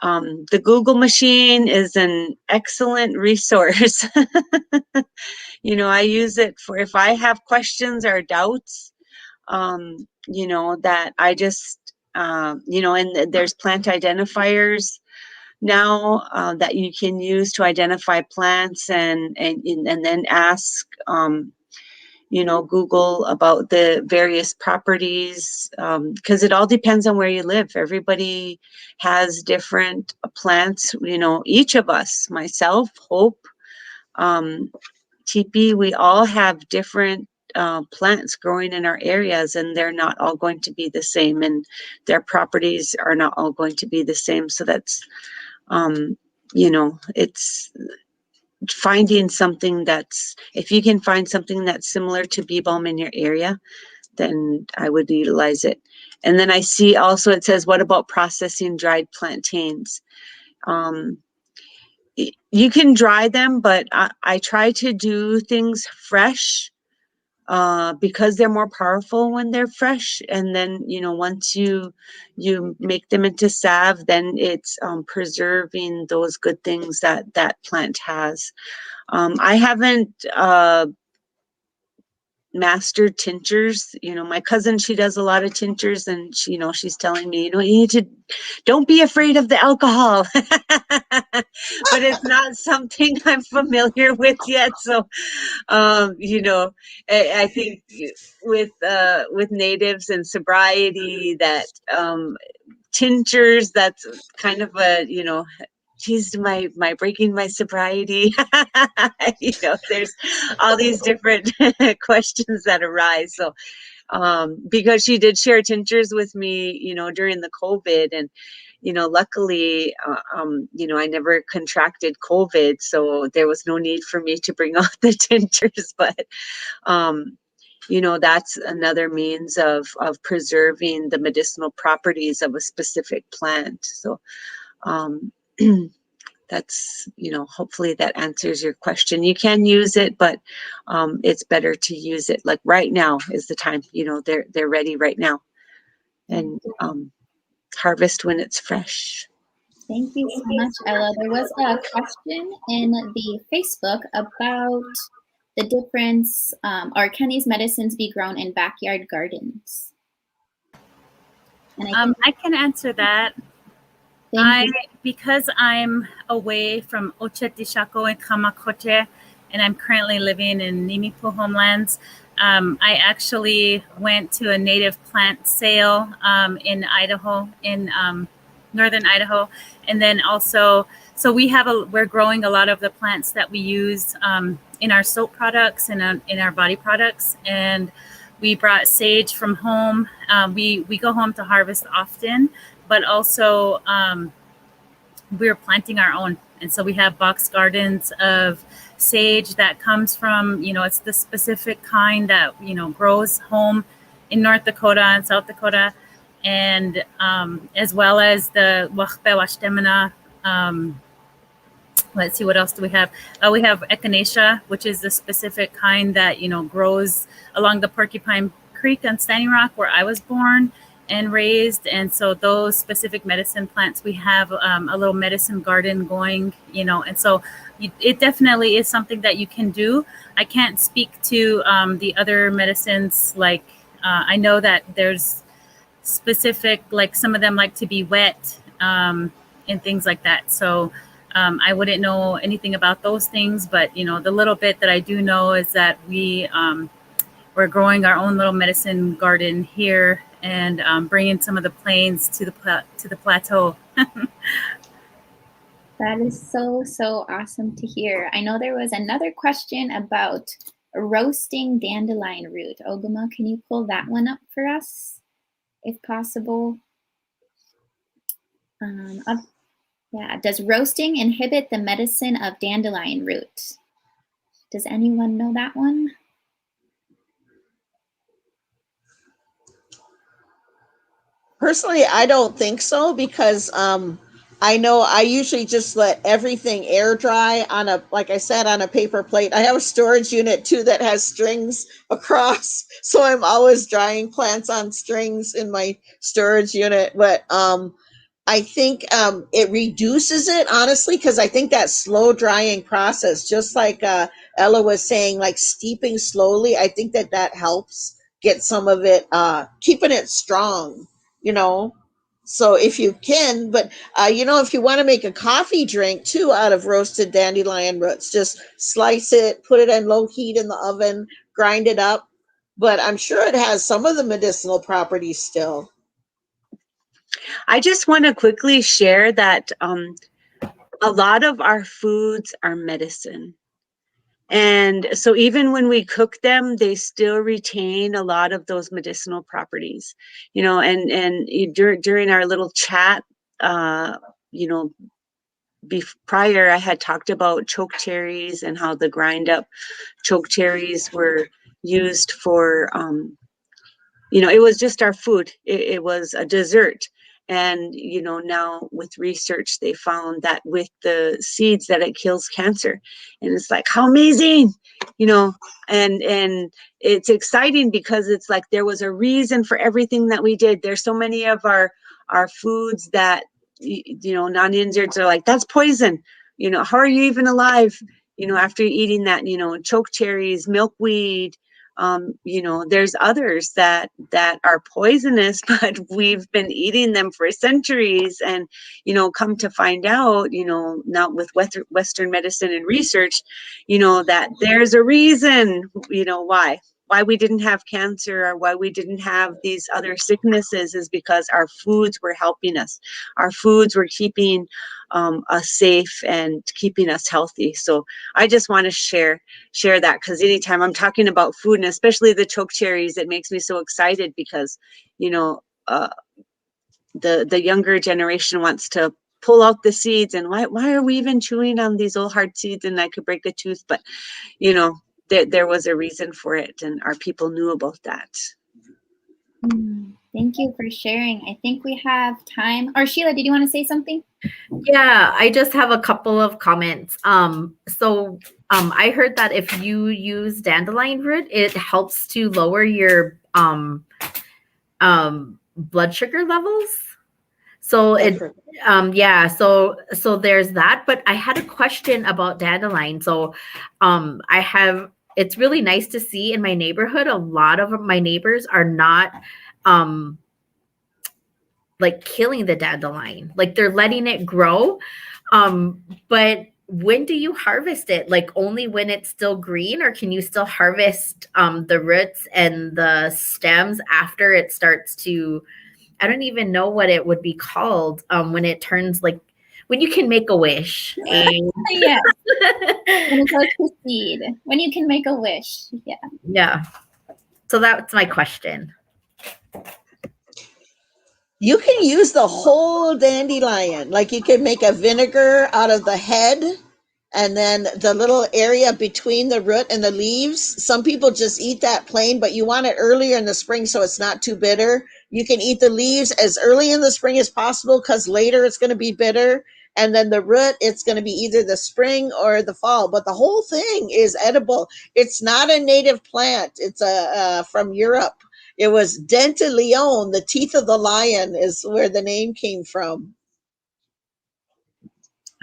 S16: the Google machine is an excellent resource. You know, I use it for if I have questions or doubts, you know, that I just, you know, and there's plant identifiers now that you can use to identify plants and then ask, you know, Google about the various properties, because it all depends on where you live. Everybody has different plants, you know, each of us, myself, Hope, TP, we all have different plants growing in our areas, and they're not all going to be the same, and their properties are not all going to be the same. So that's, you know, it's finding something that's, if you can find something that's similar to bee balm in your area, then I would utilize it. And then I see also it says, what about processing dried plantains? You can dry them, but I try to do things fresh because they're more powerful when they're fresh. And then, you know, once you make them into salve, then it's preserving those good things that plant has. I haven't master tinctures. My cousin, she does a lot of tinctures, and she, she's telling me, you need to, don't be afraid of the alcohol. But it's not something I'm familiar with yet. So, I think with natives and sobriety, that tinctures, that's kind of a, geez, my breaking my sobriety. There's all these different questions that arise. So because she did share tinctures with me, during the COVID, and luckily, I never contracted COVID, so there was no need for me to bring out the tinctures. But that's another means of preserving the medicinal properties of a specific plant. So that's, hopefully that answers your question. You can use it, but it's better to use it like right now is the time. They're ready right now, and harvest when it's fresh.
S13: Thank you so much, Ella. There was a question in the Facebook about the difference, or can these medicines be grown in backyard gardens?
S15: And I can answer that. Because I'm away from Ochetichako and Kamakoche, and I'm currently living in Nimipu homelands, I actually went to a native plant sale in Idaho, in northern Idaho, and then also, so we're growing a lot of the plants that we use in our soap products and in our body products, and we brought sage from home. We go home to harvest often, but also we're planting our own. And so we have box gardens of sage that comes from, it's the specific kind that, grows home in North Dakota and South Dakota. And as well as the Wachbe Washtemana. Let's see, what else do we have? We have echinacea, which is the specific kind that, grows along the Porcupine Creek on Standing Rock, where I was born and raised. And so those specific medicine plants, we have a little medicine garden going, and so it definitely is something that you can do. I can't speak to the other medicines. Like I know that there's specific, like some of them like to be wet and things like that. So I wouldn't know anything about those things, but the little bit that I do know is that we're growing our own little medicine garden here and bringing some of the plains to the plateau.
S13: That is so awesome to hear. I know there was another question about roasting dandelion root. Oguma, can you pull that one up for us, if possible? Yeah. Does roasting inhibit the medicine of dandelion root? Does anyone know that one?
S19: Personally, I don't think so, because I know I usually just let everything air dry on like I said, on a paper plate. I have a storage unit too that has strings across, so I'm always drying plants on strings in my storage unit. But I think it reduces it, honestly, because I think that slow drying process, just like Ella was saying, like steeping slowly, I think that helps get some of it, keeping it strong. So if you can, but if you want to make a coffee drink too out of roasted dandelion roots, just slice it, put it in low heat in the oven, grind it up. But I'm sure it has some of the medicinal properties still.
S16: I just want to quickly share that a lot of our foods are medicine. And so even when we cook them, they still retain a lot of those medicinal properties, and during our little chat, prior, I had talked about choke cherries and how the grind up choke cherries were used for, it was just our food. It was a dessert. And, now with research, they found that with the seeds that it kills cancer. And it's like, how amazing, and it's exciting because it's like there was a reason for everything that we did. There's so many of our foods that, non-Indians are like, that's poison. How are you even alive, after eating that, choke cherries, milkweed, There's others that are poisonous, but we've been eating them for centuries. And, come to find out, not with Western medicine and research, that there's a reason, why we didn't have cancer or why we didn't have these other sicknesses is because our foods were helping us. Our foods were keeping us safe and keeping us healthy. So I just want to share that, because anytime I'm talking about food, and especially the choke cherries, it makes me so excited because, the younger generation wants to pull out the seeds, and why are we even chewing on these old hard seeds, and I could break a tooth. But there was a reason for it, and our people knew about that.
S13: Thank you for sharing. I think we have time. Or Sheila, did you want to say something?
S14: Yeah, I just have a couple of comments. I heard that if you use dandelion root, it helps to lower your blood sugar levels. So so there's that. But I had a question about dandelion. So it's really nice to see in my neighborhood, a lot of my neighbors are not like killing the dandelion, like they're letting it grow. But when do you harvest it? Like only when it's still green, or can you still harvest the roots and the stems after it starts to, I don't even know what it would be called when it turns like, when you can make a wish.
S13: Yeah. When it goes to seed, when you can make a wish. Yeah.
S14: Yeah. So that's my question.
S19: You can use the whole dandelion. Like you can make a vinegar out of the head and then the little area between the root and the leaves. Some people just eat that plain, but you want it earlier in the spring so it's not too bitter. You can eat the leaves as early in the spring as possible because later it's going to be bitter. And then the root, it's going to be either the spring or the fall. But the whole thing is edible. It's not a native plant. It's from Europe. It was dent de leon, the teeth of the lion is where the name came from.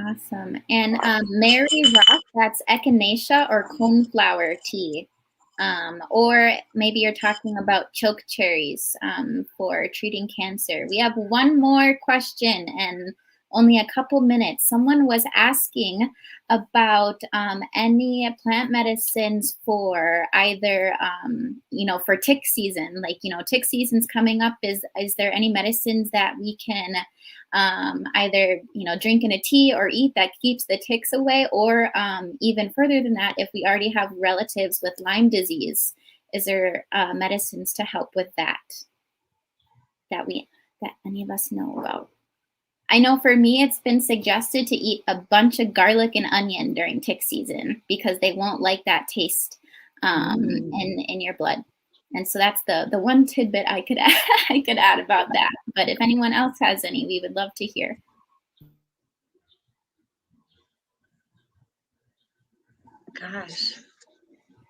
S13: Awesome. And Mary Rock, that's echinacea or coneflower tea. Or maybe you're talking about choke cherries for treating cancer. We have one more question and only a couple minutes. Someone was asking about any plant medicines for either, for tick season, like, tick season's coming up. Is there any medicines that we can either, drink in a tea or eat that keeps the ticks away? Or even further than that, if we already have relatives with Lyme disease, is there medicines to help with that any of us know about? I know for me, it's been suggested to eat a bunch of garlic and onion during tick season because they won't like that taste in your blood. And so that's the one tidbit I could add about that. But if anyone else has any, we would love to hear.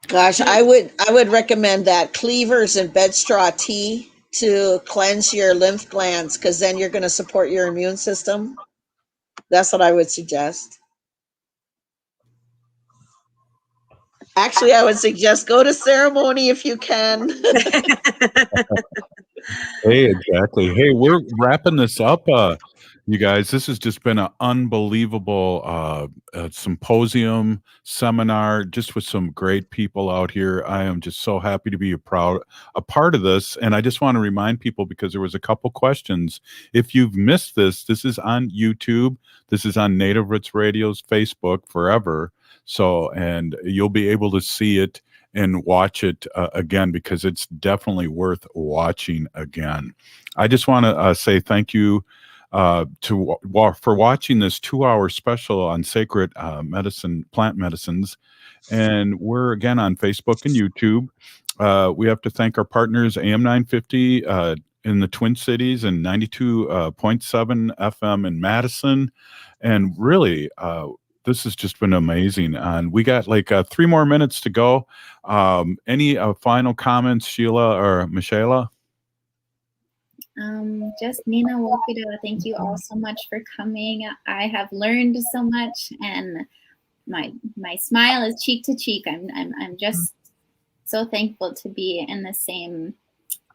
S19: Gosh, I would recommend that cleavers and bed straw tea to cleanse your lymph glands, because then you're going to support your immune system. That's what I would suggest. Actually, I would suggest go to ceremony if you can.
S3: Hey, exactly. Hey, we're wrapping this up. You guys, this has just been an unbelievable symposium, seminar, just with some great people out here. I am just so happy to be a part of this. And I just want to remind people, because there was a couple questions. If you've missed this is on YouTube. This is on Native Roots Radio's Facebook forever. So, and you'll be able to see it and watch it again, because it's definitely worth watching again. I just want to say thank you for watching this 2-hour special on sacred plant medicines. And we're again on Facebook and YouTube. We have to thank our partners, AM 950 in the Twin Cities and 92.7 FM in Madison. And really, this has just been amazing. And we got like 3 more minutes to go. Any final comments, Sheila or Michaela?
S13: Just Nina Wokida, thank you all so much for coming. I have learned so much, and my smile is cheek to cheek. I'm just so thankful to be in the same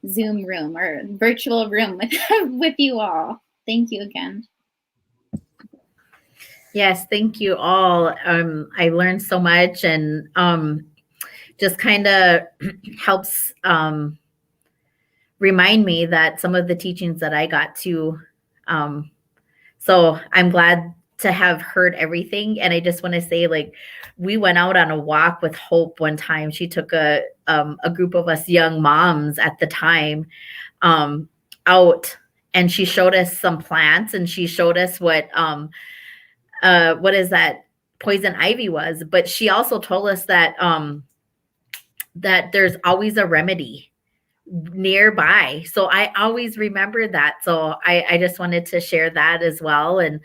S13: Zoom room or virtual room with you all. Thank you again.
S14: Yes, thank you all. I learned so much, and just kind of helps remind me that some of the teachings that I got to. So I'm glad to have heard everything. And I just want to say, like, we went out on a walk with Hope one time. She took a group of us young moms at the time out, and she showed us some plants, and she showed us what is that poison ivy was. But she also told us that that there's always a remedy nearby. So I always remember that. So I just wanted to share that as well. And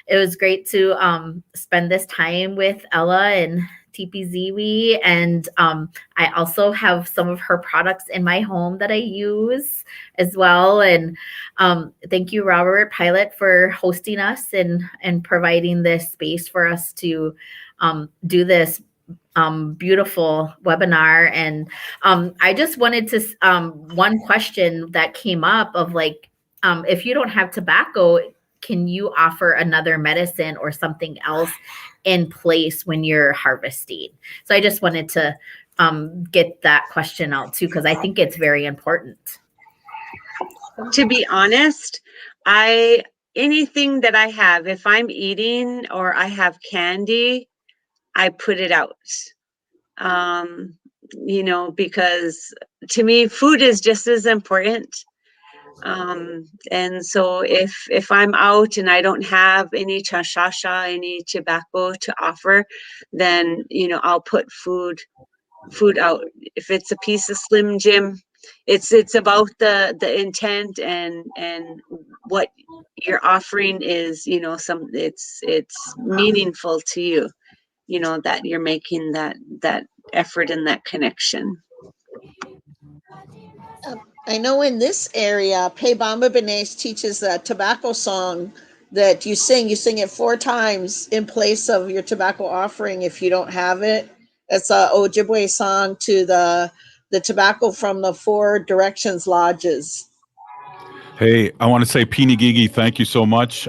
S14: it was great to spend this time with Ella and TPZW. And I also have some of her products in my home that I use as well. And thank you, Robert Pilot, for hosting us and providing this space for us to do this beautiful webinar. And I just wanted to one question that came up of like, if you don't have tobacco, can you offer another medicine or something else in place when you're harvesting? So I just wanted to get that question out too, because I think it's very important.
S16: To be honest, anything that I have, if I'm eating or I have candy, I put it out. You know, because to me, food is just as important. And so if I'm out and I don't have any chashasha, any tobacco to offer, then, you know, I'll put food out. If it's a piece of Slim Jim, it's about the intent and what you're offering is, you know, it's meaningful to you, you know, that you're making that effort and that connection.
S19: I know in this area, Pei Bamba Benes teaches a tobacco song that you sing. You sing it 4 times in place of your tobacco offering if you don't have it. It's a Ojibwe song to the tobacco from the 4 Directions Lodges.
S3: Hey, I want to say, Peeny Gigi, thank you so much.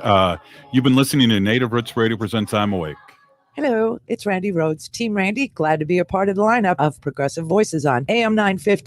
S3: You've been listening to Native Roots Radio Presents I'm Awake.
S20: Hello, it's Randy Rhodes. Team Randy, glad to be a part of the lineup of Progressive Voices on AM 950.